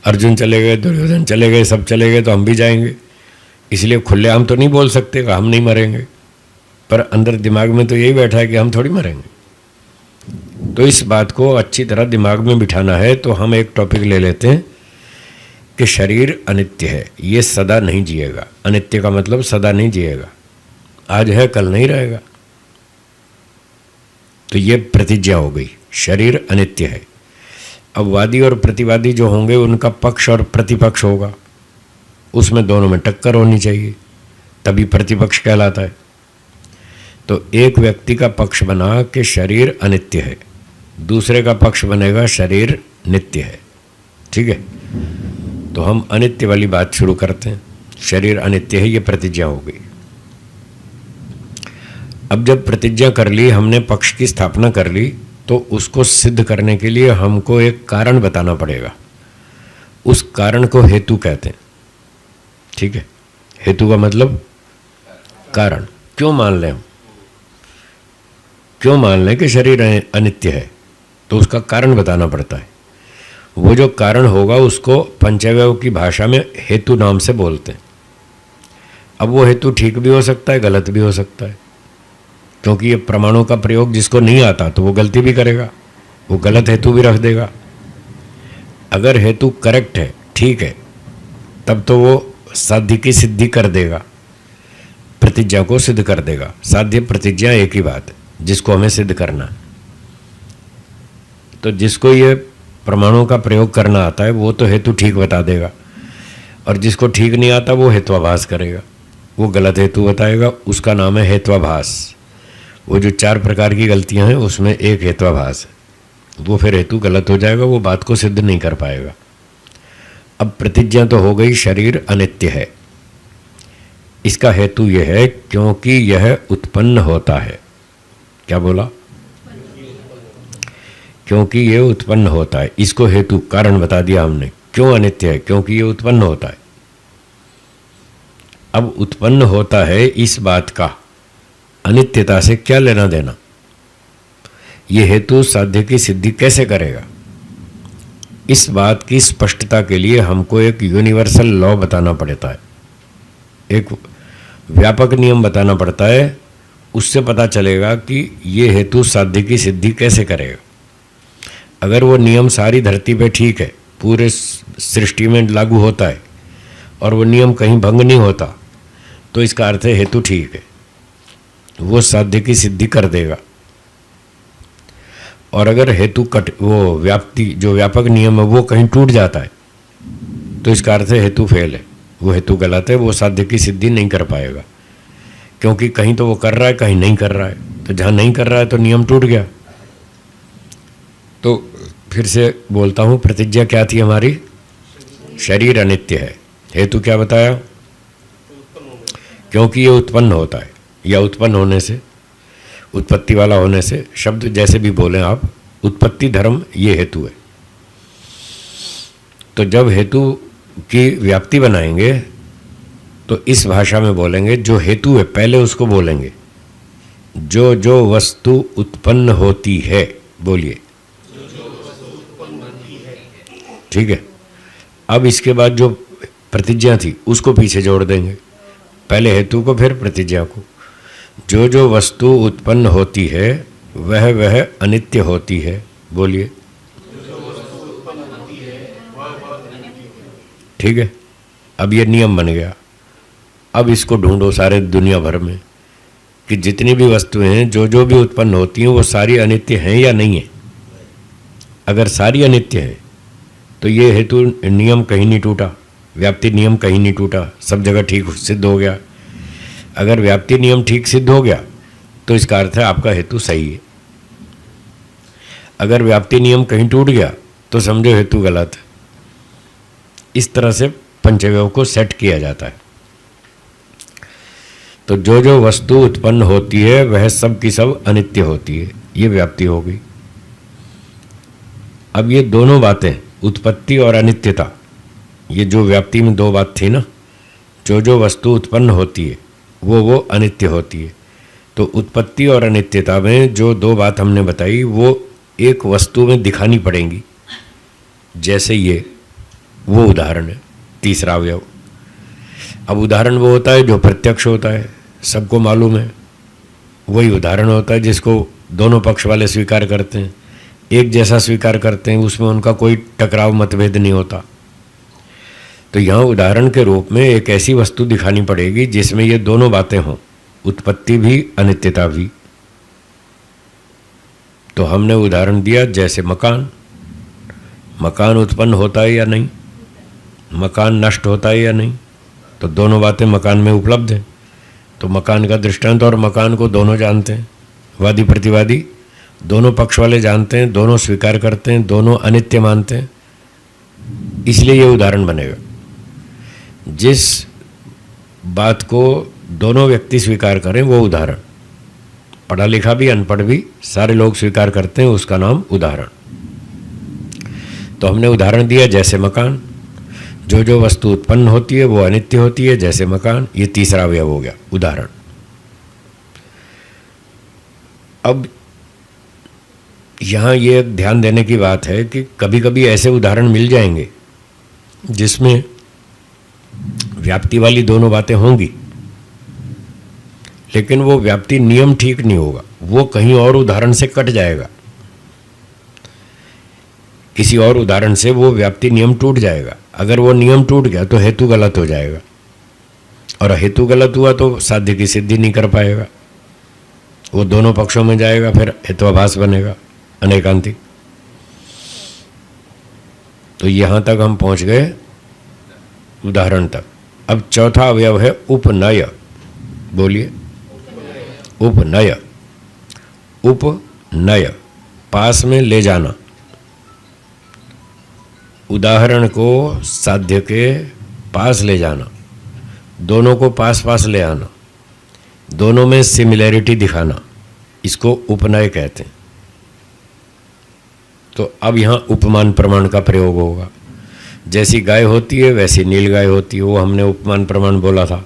अर्जुन चले गए, दुर्योधन चले गए, सब चले गए, तो हम भी जाएंगे। इसलिए खुलेआम तो नहीं बोल सकते कि हम नहीं मरेंगे, पर अंदर दिमाग में तो यही बैठा है कि हम थोड़ी मरेंगे। तो इस बात को अच्छी तरह दिमाग में बिठाना है। तो हम एक टॉपिक ले लेते हैं कि शरीर अनित्य है, ये सदा नहीं जिएगा। अनित्य का मतलब सदा नहीं जिएगा, आज है कल नहीं रहेगा। तो ये प्रतिज्ञा हो गई, शरीर अनित्य है। अब वादी और प्रतिवादी जो होंगे उनका पक्ष और प्रतिपक्ष होगा, उसमें दोनों में टक्कर होनी चाहिए, तभी प्रतिपक्ष कहलाता है। तो एक व्यक्ति का पक्ष बना कि शरीर अनित्य है, दूसरे का पक्ष बनेगा शरीर नित्य है। ठीक है, तो हम अनित्य वाली बात शुरू करते हैं। शरीर अनित्य है, ये प्रतिज्ञा हो गई। अब जब प्रतिज्ञा कर ली, हमने पक्ष की स्थापना कर ली, तो उसको सिद्ध करने के लिए हमको एक कारण बताना पड़ेगा। उस कारण को हेतु कहते हैं। ठीक है, हेतु का मतलब कारण। क्यों मान लें हम, क्यों मान लें कि शरीर अनित्य है, तो उसका कारण बताना पड़ता है। वो जो कारण होगा उसको पंचव्यव की भाषा में हेतु नाम से बोलते हैं। अब वो हेतु ठीक भी हो सकता है, गलत भी हो सकता है, क्योंकि ये प्रमाणों का प्रयोग जिसको नहीं आता तो वो गलती भी करेगा, वो गलत हेतु भी रख देगा। अगर हेतु करेक्ट है, ठीक है, तब तो वो साध्य की सिद्धि कर देगा, प्रतिज्ञा को सिद्ध कर देगा। साध्य प्रतिज्ञा एक ही बात है, जिसको हमें सिद्ध करना। तो जिसको ये प्रमाणों का प्रयोग करना आता है वो तो हेतु ठीक बता देगा, और जिसको ठीक नहीं आता वो हेत्वाभास करेगा, वो गलत हेतु बताएगा। उसका नाम है हेत्वाभास। वो जो 4 प्रकार की गलतियां हैं उसमें एक हेत्वाभास है, वो फिर हेतु गलत हो जाएगा, वो बात को सिद्ध नहीं कर पाएगा। अब प्रतिज्ञा तो हो गई शरीर अनित्य है, इसका हेतु यह है क्योंकि यह उत्पन्न होता है। क्या बोला? क्योंकि यह उत्पन्न होता है। इसको हेतु कारण बता दिया हमने। क्यों अनित्य है? क्योंकि यह उत्पन्न होता है। अब उत्पन्न होता है इस बात का अनित्यता से क्या लेना देना? ये हेतु साध्य की सिद्धि कैसे करेगा? इस बात की स्पष्टता के लिए हमको एक यूनिवर्सल लॉ बताना पड़ता है, एक व्यापक नियम बताना पड़ता है। उससे पता चलेगा कि ये हेतु साध्य की सिद्धि कैसे करेगा। अगर वो नियम सारी धरती पे ठीक है, पूरे सृष्टि में लागू होता है और वो नियम कहीं भंग नहीं होता, तो इसका अर्थ है हेतु ठीक है, वो साध्य की सिद्धि कर देगा। और अगर हेतु वो व्याप्ति जो व्यापक नियम है वो कहीं टूट जाता है, तो इसका अर्थ है हेतु फेल है, वो हेतु गलत है, वो साध्य की सिद्धि नहीं कर पाएगा। क्योंकि कहीं तो वो कर रहा है, कहीं नहीं कर रहा है। तो जहाँ नहीं कर रहा है तो नियम टूट गया। तो फिर से बोलता हूँ, प्रतिज्ञा क्या थी हमारी? शरीर अनित्य है। हेतु क्या बताया? क्योंकि ये उत्पन्न होता है, या उत्पन्न होने से, उत्पत्ति वाला होने से, शब्द जैसे भी बोलें आप, उत्पत्ति धर्म ये हेतु है। तो जब हेतु की व्याप्ति बनाएंगे तो इस भाषा में बोलेंगे, जो हेतु है पहले उसको बोलेंगे, जो जो वस्तु उत्पन्न होती है। बोलिए, ठीक है। अब इसके बाद जो प्रतिज्ञा थी उसको पीछे जोड़ देंगे, पहले हेतु को फिर प्रतिज्ञा को। जो जो वस्तु उत्पन्न होती है वह वह अनित्य होती है। बोलिए, ठीक है। अब ये नियम बन गया। अब इसको ढूंढो सारे दुनिया भर में कि जितनी भी वस्तुएं हैं, जो जो भी उत्पन्न होती हैं, वो सारी अनित्य हैं या नहीं है। अगर सारी अनित्य हैं तो ये हेतु नियम कहीं नहीं टूटा, व्याप्ति नियम कहीं नहीं टूटा, सब जगह ठीक सिद्ध हो गया। अगर व्याप्ति नियम ठीक सिद्ध हो गया तो इसका अर्थ है आपका हेतु सही है। अगर व्याप्ति नियम कहीं टूट गया तो समझो हेतु गलत है। इस तरह से पंचव्यव को सेट किया जाता है। तो जो जो वस्तु उत्पन्न होती है वह सब की सब अनित्य होती है, ये व्याप्ति हो गई। अब ये दोनों बातें, उत्पत्ति और अनित्यता, ये जो व्याप्ति में दो बात थी ना, जो जो वस्तु उत्पन्न होती है वो अनित्य होती है। तो उत्पत्ति और अनित्यता में जो दो बात हमने बताई वो एक वस्तु में दिखानी पड़ेंगी। जैसे ये वो उदाहरण है, तीसरा अवयव। अब उदाहरण वो होता है जो प्रत्यक्ष होता है, सबको मालूम है। वही उदाहरण होता है जिसको दोनों पक्ष वाले स्वीकार करते हैं, एक जैसा स्वीकार करते हैं, उसमें उनका कोई टकराव मतभेद नहीं होता। तो यहाँ उदाहरण के रूप में एक ऐसी वस्तु दिखानी पड़ेगी जिसमें ये दोनों बातें हों, उत्पत्ति भी अनित्यता भी। तो हमने उदाहरण दिया जैसे मकान। मकान उत्पन्न होता है या नहीं, मकान नष्ट होता है या नहीं, तो दोनों बातें मकान में उपलब्ध हैं। तो मकान का दृष्टांत, और मकान को दोनों जानते हैं, वादी प्रतिवादी दोनों पक्ष वाले जानते हैं, दोनों स्वीकार करते हैं, दोनों अनित्य मानते हैं, इसलिए ये उदाहरण बनेगा। जिस बात को दोनों व्यक्ति स्वीकार करें वो उदाहरण, पढ़ा लिखा भी अनपढ़ भी सारे लोग स्वीकार करते हैं, उसका नाम उदाहरण। तो हमने उदाहरण दिया जैसे मकान, जो जो वस्तु उत्पन्न होती है वो अनित्य होती है, जैसे मकान। ये तीसरा अवयव हो गया, उदाहरण। अब यहाँ ये ध्यान देने की बात है कि कभी कभी ऐसे उदाहरण मिल जाएंगे जिसमें व्याप्ति वाली दोनों बातें होंगी, लेकिन वो व्याप्ति नियम ठीक नहीं होगा, वो कहीं और उदाहरण से कट जाएगा, किसी और उदाहरण से वो व्याप्ति नियम टूट जाएगा। अगर वो नियम टूट गया तो हेतु गलत हो जाएगा, और हेतु गलत हुआ तो साध्य की सिद्धि नहीं कर पाएगा, वो दोनों पक्षों में जाएगा, फिर हेत्वाभास बनेगा अनेकांतिक। तो यहां तक हम पहुंच गए उदाहरण तक। अब चौथा अवयव है उपनय। बोलिए, उपनय। उपनय पास में ले जाना, उदाहरण को साध्य के पास ले जाना, दोनों को पास पास ले आना, दोनों में सिमिलैरिटी दिखाना, इसको उपनय कहते हैं। तो अब यहाँ उपमान प्रमाण का प्रयोग होगा। जैसी गाय होती है वैसी नीलगाय होती है, वो हमने उपमान प्रमाण बोला था।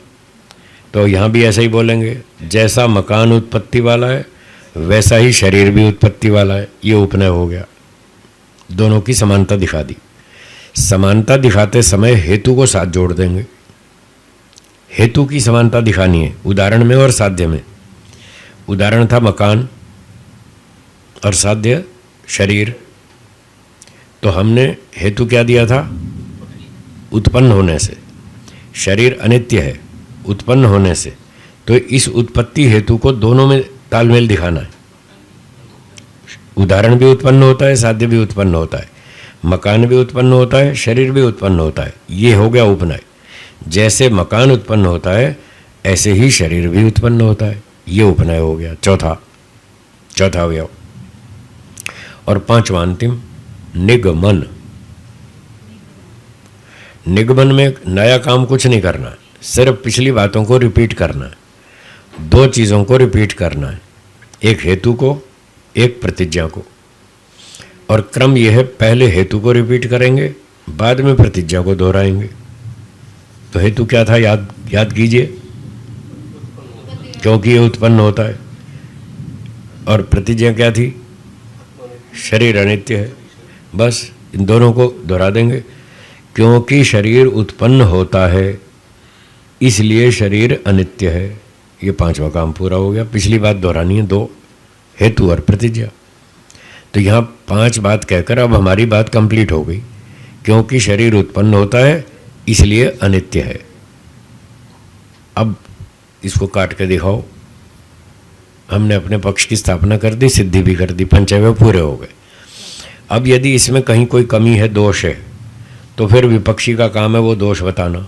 तो यहाँ भी ऐसा ही बोलेंगे, जैसा मकान उत्पत्ति वाला है वैसा ही शरीर भी उत्पत्ति वाला है। ये उपनय हो गया, दोनों की समानता दिखा दी। समानता दिखाते समय हेतु को साथ जोड़ देंगे। हेतु की समानता दिखानी है उदाहरण में और साध्य में। उदाहरण था मकान और साध्य शरीर। तो हमने हेतु क्या दिया था? उत्पन्न होने से। शरीर अनित्य है उत्पन्न होने से, तो इस उत्पत्ति हेतु को दोनों में तालमेल दिखाना है। उदाहरण भी उत्पन्न होता है, साध्य भी उत्पन्न होता है, मकान भी उत्पन्न होता है, शरीर भी उत्पन्न होता है। ये हो गया उपनय। जैसे मकान उत्पन्न होता है ऐसे ही शरीर भी उत्पन्न होता है। ये उपनय हो गया, चौथा अवयव। और पांचवा अंतिम निगमन। निगमन में नया काम कुछ नहीं करना है, सिर्फ पिछली बातों को रिपीट करना है। दो चीज़ों को रिपीट करना है, एक हेतु को, एक प्रतिज्ञा को। और क्रम यह है, पहले हेतु को रिपीट करेंगे, बाद में प्रतिज्ञा को दोहराएंगे। तो हेतु क्या था? याद कीजिए, क्योंकि ये उत्पन्न होता है। और प्रतिज्ञा क्या थी? शरीर अनित्य है। बस इन दोनों को दोहरा देंगे। क्योंकि शरीर उत्पन्न होता है इसलिए शरीर अनित्य है। ये पांचवा काम पूरा हो गया। पिछली बात दोहरानी है, दो, हेतु और प्रतिज्ञा। तो यहाँ 5 बात कहकर अब हमारी बात कंप्लीट हो गई। क्योंकि शरीर उत्पन्न होता है इसलिए अनित्य है। अब इसको काट के दिखाओ। हमने अपने पक्ष की स्थापना कर दी, सिद्धि भी कर दी, पंचअवयव पूरे हो गए। अब यदि इसमें कहीं कोई कमी है, दोष है, तो फिर विपक्षी का काम है वो दोष बताना,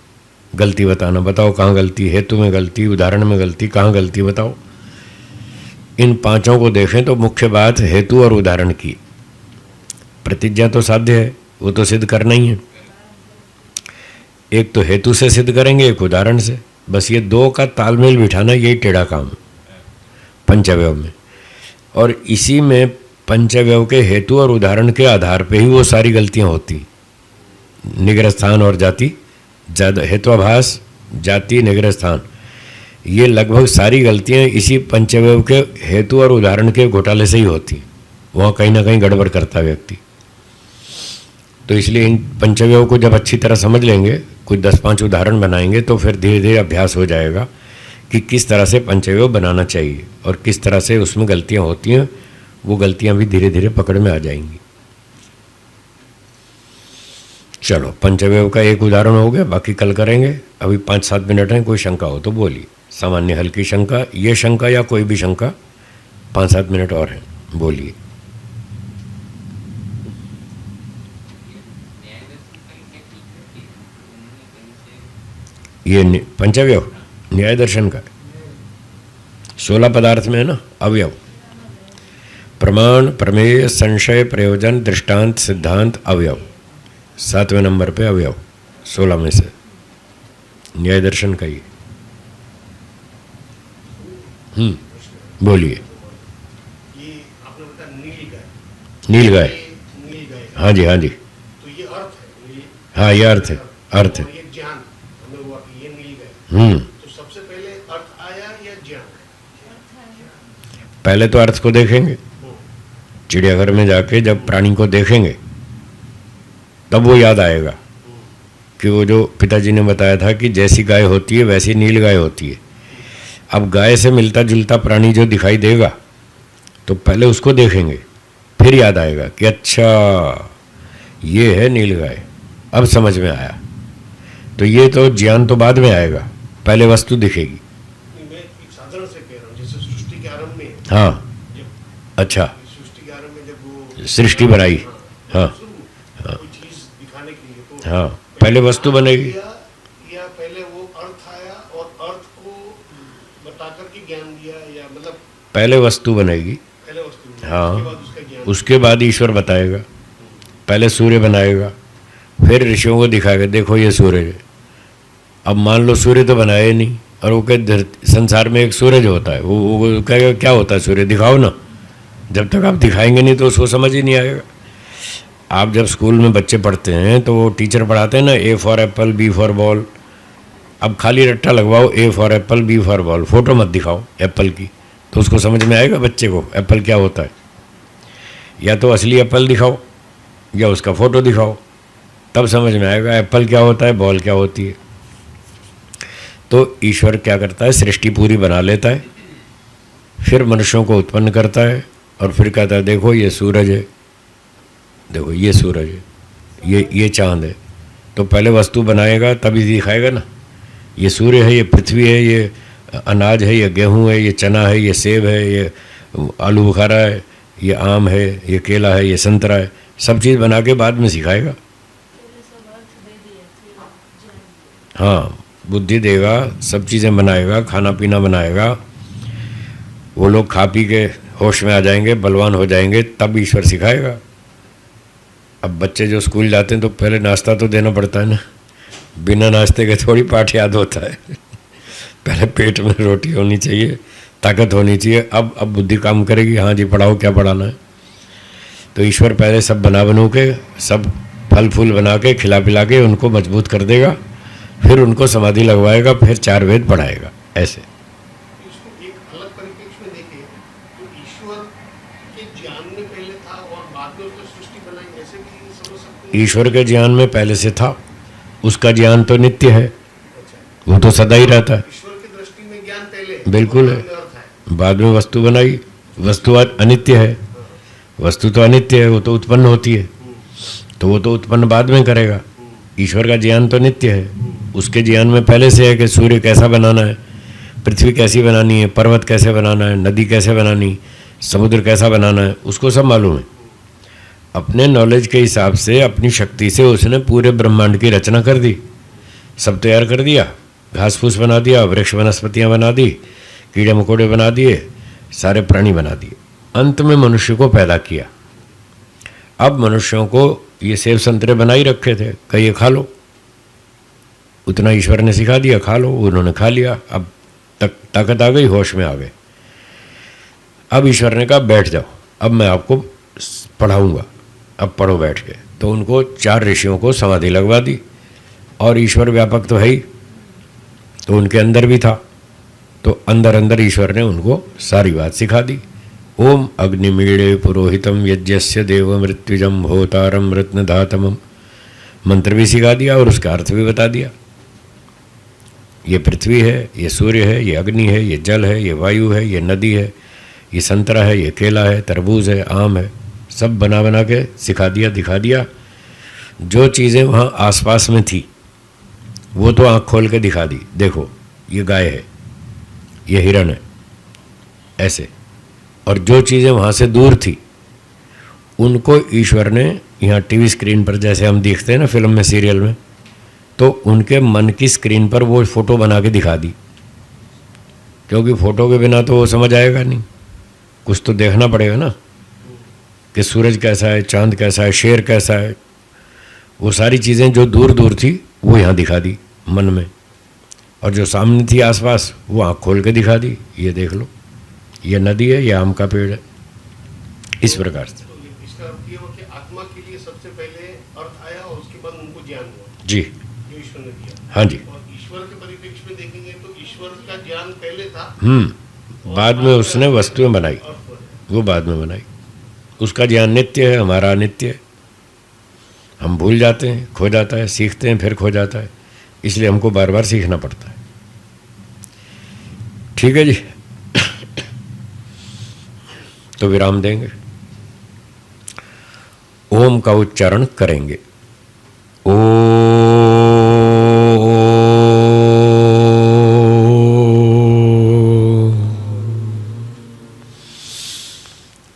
गलती बताना। बताओ कहाँ गलती? हेतु में गलती, उदाहरण में गलती, कहाँ गलती बताओ। इन पांचों को देखें तो मुख्य बात हेतु और उदाहरण की। प्रतिज्ञा तो साध्य है, वो तो सिद्ध करना ही है। एक तो हेतु से सिद्ध करेंगे, एक उदाहरण से। बस ये दो का तालमेल बिठाना, यही टेढ़ा काम है पंचअवयव में। और इसी में पंचअवयव के हेतु और उदाहरण के आधार पे ही वो सारी गलतियां होती। निग्रह स्थान और जाति, हेत्वाभास, जाति, निग्रह स्थान, ये लगभग सारी गलतियां इसी पंचअवयव के हेतु और उदाहरण के घोटाले से ही होती। वहाँ कहीं ना कहीं गड़बड़ करता व्यक्ति। तो इसलिए इन पंचअवयव को जब अच्छी तरह समझ लेंगे, कुछ 10-5 उदाहरण बनाएंगे, तो फिर धीरे धीरे अभ्यास हो जाएगा कि किस तरह से पंचअवयव बनाना चाहिए और किस तरह से उसमें गलतियां होती हैं। वो गलतियां भी धीरे धीरे पकड़ में आ जाएंगी। चलो, पंचअवयव का एक उदाहरण हो गया, बाकी कल करेंगे। अभी 5-7 मिनट हैं, कोई शंका हो तो बोलिए। सामान्य हल्की शंका, ये शंका या कोई भी शंका, 5-7 मिनट और हैं, बोलिए। ये पंचअवयव न्याय दर्शन का 16 पदार्थ में है ना, अवयव। प्रमाण, प्रमेय, संशय, प्रयोजन, दृष्टांत, सिद्धांत, अवयव। 7वें नंबर पे अवयव 16 में से न्याय दर्शन का ही। बोलिए। ये आपने बताया नीलगाय। नीलगाय। हाँ जी, हाँ जी। तो ये अर्थ है। हाँ, ये अर्थ है, अर्थ है। ये ज्ञान हमें हुआ कि ये नीलगाय। तो सबसे पहले अर्थ आया या ज्ञान? पहले तो अर्थ को देखेंगे। चिड़ियाघर में जाके जब प्राणी को देखेंगे तब वो याद आएगा कि वो जो पिताजी ने बताया था कि जैसी गाय होती है वैसी नीलगाय होती है। अब गाय से मिलता जुलता प्राणी जो दिखाई देगा तो पहले उसको देखेंगे, फिर याद आएगा कि अच्छा ये है नीलगाय। अब समझ में आया। तो ये तो ज्ञान तो बाद में आएगा, पहले वस्तु दिखेगी। मैं एक साधारण से कह रहा हूँ, जैसे सृष्टि के आरंभ में। हाँ, अच्छा, सृष्टि के आरंभ में जब वो सृष्टि बनाई। हाँ, कोई चीज दिखाने के लिए, तो हाँ, पहले वस्तु बनेगी या पहले वो अर्थ आया और अर्थ को बता करके ज्ञान दिया, या मतलब पहले वस्तु बनेगी। पहले वस्तु, हाँ, उसके बाद उसका ज्ञान, उसके बाद ईश्वर बताएगा। पहले सूर्य बनाएगा, फिर ऋषियों को दिखाएगा, देखो ये सूर्य है। अब मान लो सूर्य तो बनाया ही नहीं, और वो कहे संसार में एक सूरज होता है, वो कहेगा क्या होता है सूर्य, दिखाओ ना। जब तक आप दिखाएंगे नहीं तो उसको समझ ही नहीं आएगा। आप जब स्कूल में बच्चे पढ़ते हैं तो वो टीचर पढ़ाते हैं ना, A for apple, B for ball. अब खाली रट्टा लगवाओ, A for apple, B for ball, photo मत दिखाओ एप्पल की, तो उसको समझ में आएगा बच्चे को एप्पल क्या होता है। या तो असली एप्पल दिखाओ या उसका फ़ोटो दिखाओ, तब समझ में आएगा एप्पल क्या होता है, बॉल क्या होती है। तो ईश्वर क्या करता है, सृष्टि पूरी बना लेता है, फिर मनुष्यों को उत्पन्न करता है, और फिर कहता है देखो ये सूरज है, देखो ये सूरज है, ये चाँद है। तो पहले वस्तु बनाएगा तभी दिखाएगा ना, ये सूर्य है, ये पृथ्वी है, ये अनाज है, ये गेहूँ है, ये चना है, ये सेब है, ये आलू बुखारा है, ये आम है, ये केला है, ये संतरा है। सब चीज़ बना के बाद में सिखाएगा। हाँ, बुद्धि देगा, सब चीज़ें बनाएगा, खाना पीना बनाएगा। वो लोग खा पी के होश में आ जाएंगे, बलवान हो जाएंगे, तब ईश्वर सिखाएगा। अब बच्चे जो स्कूल जाते हैं तो पहले नाश्ता तो देना पड़ता है ना, बिना नाश्ते के थोड़ी पाठ याद होता है। पहले पेट में रोटी होनी चाहिए, ताकत होनी चाहिए, अब बुद्धि काम करेगी। हाँ जी, पढ़ाओ, क्या पढ़ाना है। तो ईश्वर पहले सब बना बनू के, सब फल फूल बना के, खिला पिला के उनको मजबूत कर देगा, फिर उनको समाधि लगवाएगा, फिर 4 वेद पढ़ाएगा। ऐसे इसको एक अलग परिप्रेक्ष्य में देखें तो ईश्वर के ज्ञान में पहले था और बाद में उसने सृष्टि बनाई, ऐसे भी समझ सकते हैं। ईश्वर के ज्ञान में पहले से था, उसका ज्ञान तो नित्य है, अच्छा, वो तो सदा ही रहता है। ईश्वर की दृष्टि में ज्ञान पहले बिल्कुल और है। बाद में अर्थ है। बाद में वस्तु बनाई, वस्तु अनित्य है, वस्तु तो अनित्य है, वो तो उत्पन्न होती है, तो वो तो उत्पन्न बाद में करेगा। ईश्वर का ज्ञान तो नित्य है, उसके ज्ञान में पहले से है कि सूर्य कैसा बनाना है, पृथ्वी कैसी बनानी है, पर्वत कैसे बनाना है, नदी कैसे बनानी, समुद्र कैसा बनाना है, उसको सब मालूम है। अपने नॉलेज के हिसाब से, अपनी शक्ति से उसने पूरे ब्रह्मांड की रचना कर दी, सब तैयार कर दिया, घास फूस बना दिया, वृक्ष वनस्पतियाँ बना दी, कीड़े मकोड़े बना दिए, सारे प्राणी बना दिए, अंत में मनुष्य को पैदा किया। अब मनुष्यों को ये सेब संतरे बना ही रखे थे, कहिए खा लो, उतना ईश्वर ने सिखा दिया, खा लो, उन्होंने खा लिया, अब ताकत आ गई, होश में आ गए। अब ईश्वर ने कहा बैठ जाओ, अब मैं आपको पढ़ाऊंगा, अब पढ़ो बैठ के। तो उनको 4 ऋषियों को समाधि लगवा दी, और ईश्वर व्यापक तो है ही, तो उनके अंदर भी था, तो अंदर अंदर ईश्वर ने उनको सारी बात सिखा दी। ओम अग्निमीड़े पुरोहितम यज्ञस्य देव मृत्युजम होतारम रत्नधातमम, मंत्र भी सिखा दिया और उसका अर्थ भी बता दिया। ये पृथ्वी है, ये सूर्य है, ये अग्नि है, ये जल है, ये वायु है, ये नदी है, ये संतरा है, ये केला है, तरबूज है, आम है, सब बना बना के सिखा दिया, दिखा दिया। जो चीज़ें वहाँ आसपास में थी वो तो आँख खोल के दिखा दी, देखो ये गाय है, ये हिरण है, ऐसे। और जो चीज़ें वहाँ से दूर थी उनको ईश्वर ने यहाँ टीवी स्क्रीन पर, जैसे हम देखते हैं ना फिल्म में, सीरियल में, तो उनके मन की स्क्रीन पर वो फ़ोटो बना के दिखा दी, क्योंकि फ़ोटो के बिना तो वो समझ आएगा नहीं, कुछ तो देखना पड़ेगा ना, कि सूरज कैसा है, चांद कैसा है, शेर कैसा है। वो सारी चीज़ें जो दूर दूर थी वो यहाँ दिखा दी मन में, और जो सामने थी आसपास वो आँख खोल के दिखा दी, ये देख लो, ये नदी है, ये आम का पेड़ है, इस प्रकार से। तो इसका अर्थ ये हुआ कि आत्मा के लिए सबसे पहले अर्थ आया और उसके बाद उनको ज्ञान हुआ, जी जो ईश्वर ने दिया। हाँ जी। और ईश्वर के परिप्रेक्ष्य में देखेंगे तो ईश्वर का ज्ञान पहले था, बाद में उसने वस्तुएं बनाई, अर्थ बना। वो बाद में बनाई। उसका ज्ञान नित्य है, हमारा अनित्य है। हम भूल जाते हैं, खो जाता है, सीखते हैं फिर खो जाता है, इसलिए हमको बार बार सीखना पड़ता है। ठीक है जी, तो विराम देंगे, ओम का उच्चारण करेंगे। ओ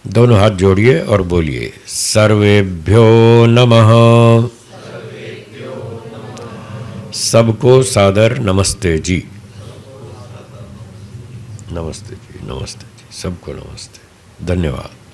दोनों हाथ जोड़िए और बोलिए, सर्वेभ्यो नमः। सबको सादर नमस्ते जी, नमस्ते जी, नमस्ते जी, सबको नमस्ते, धन्यवाद।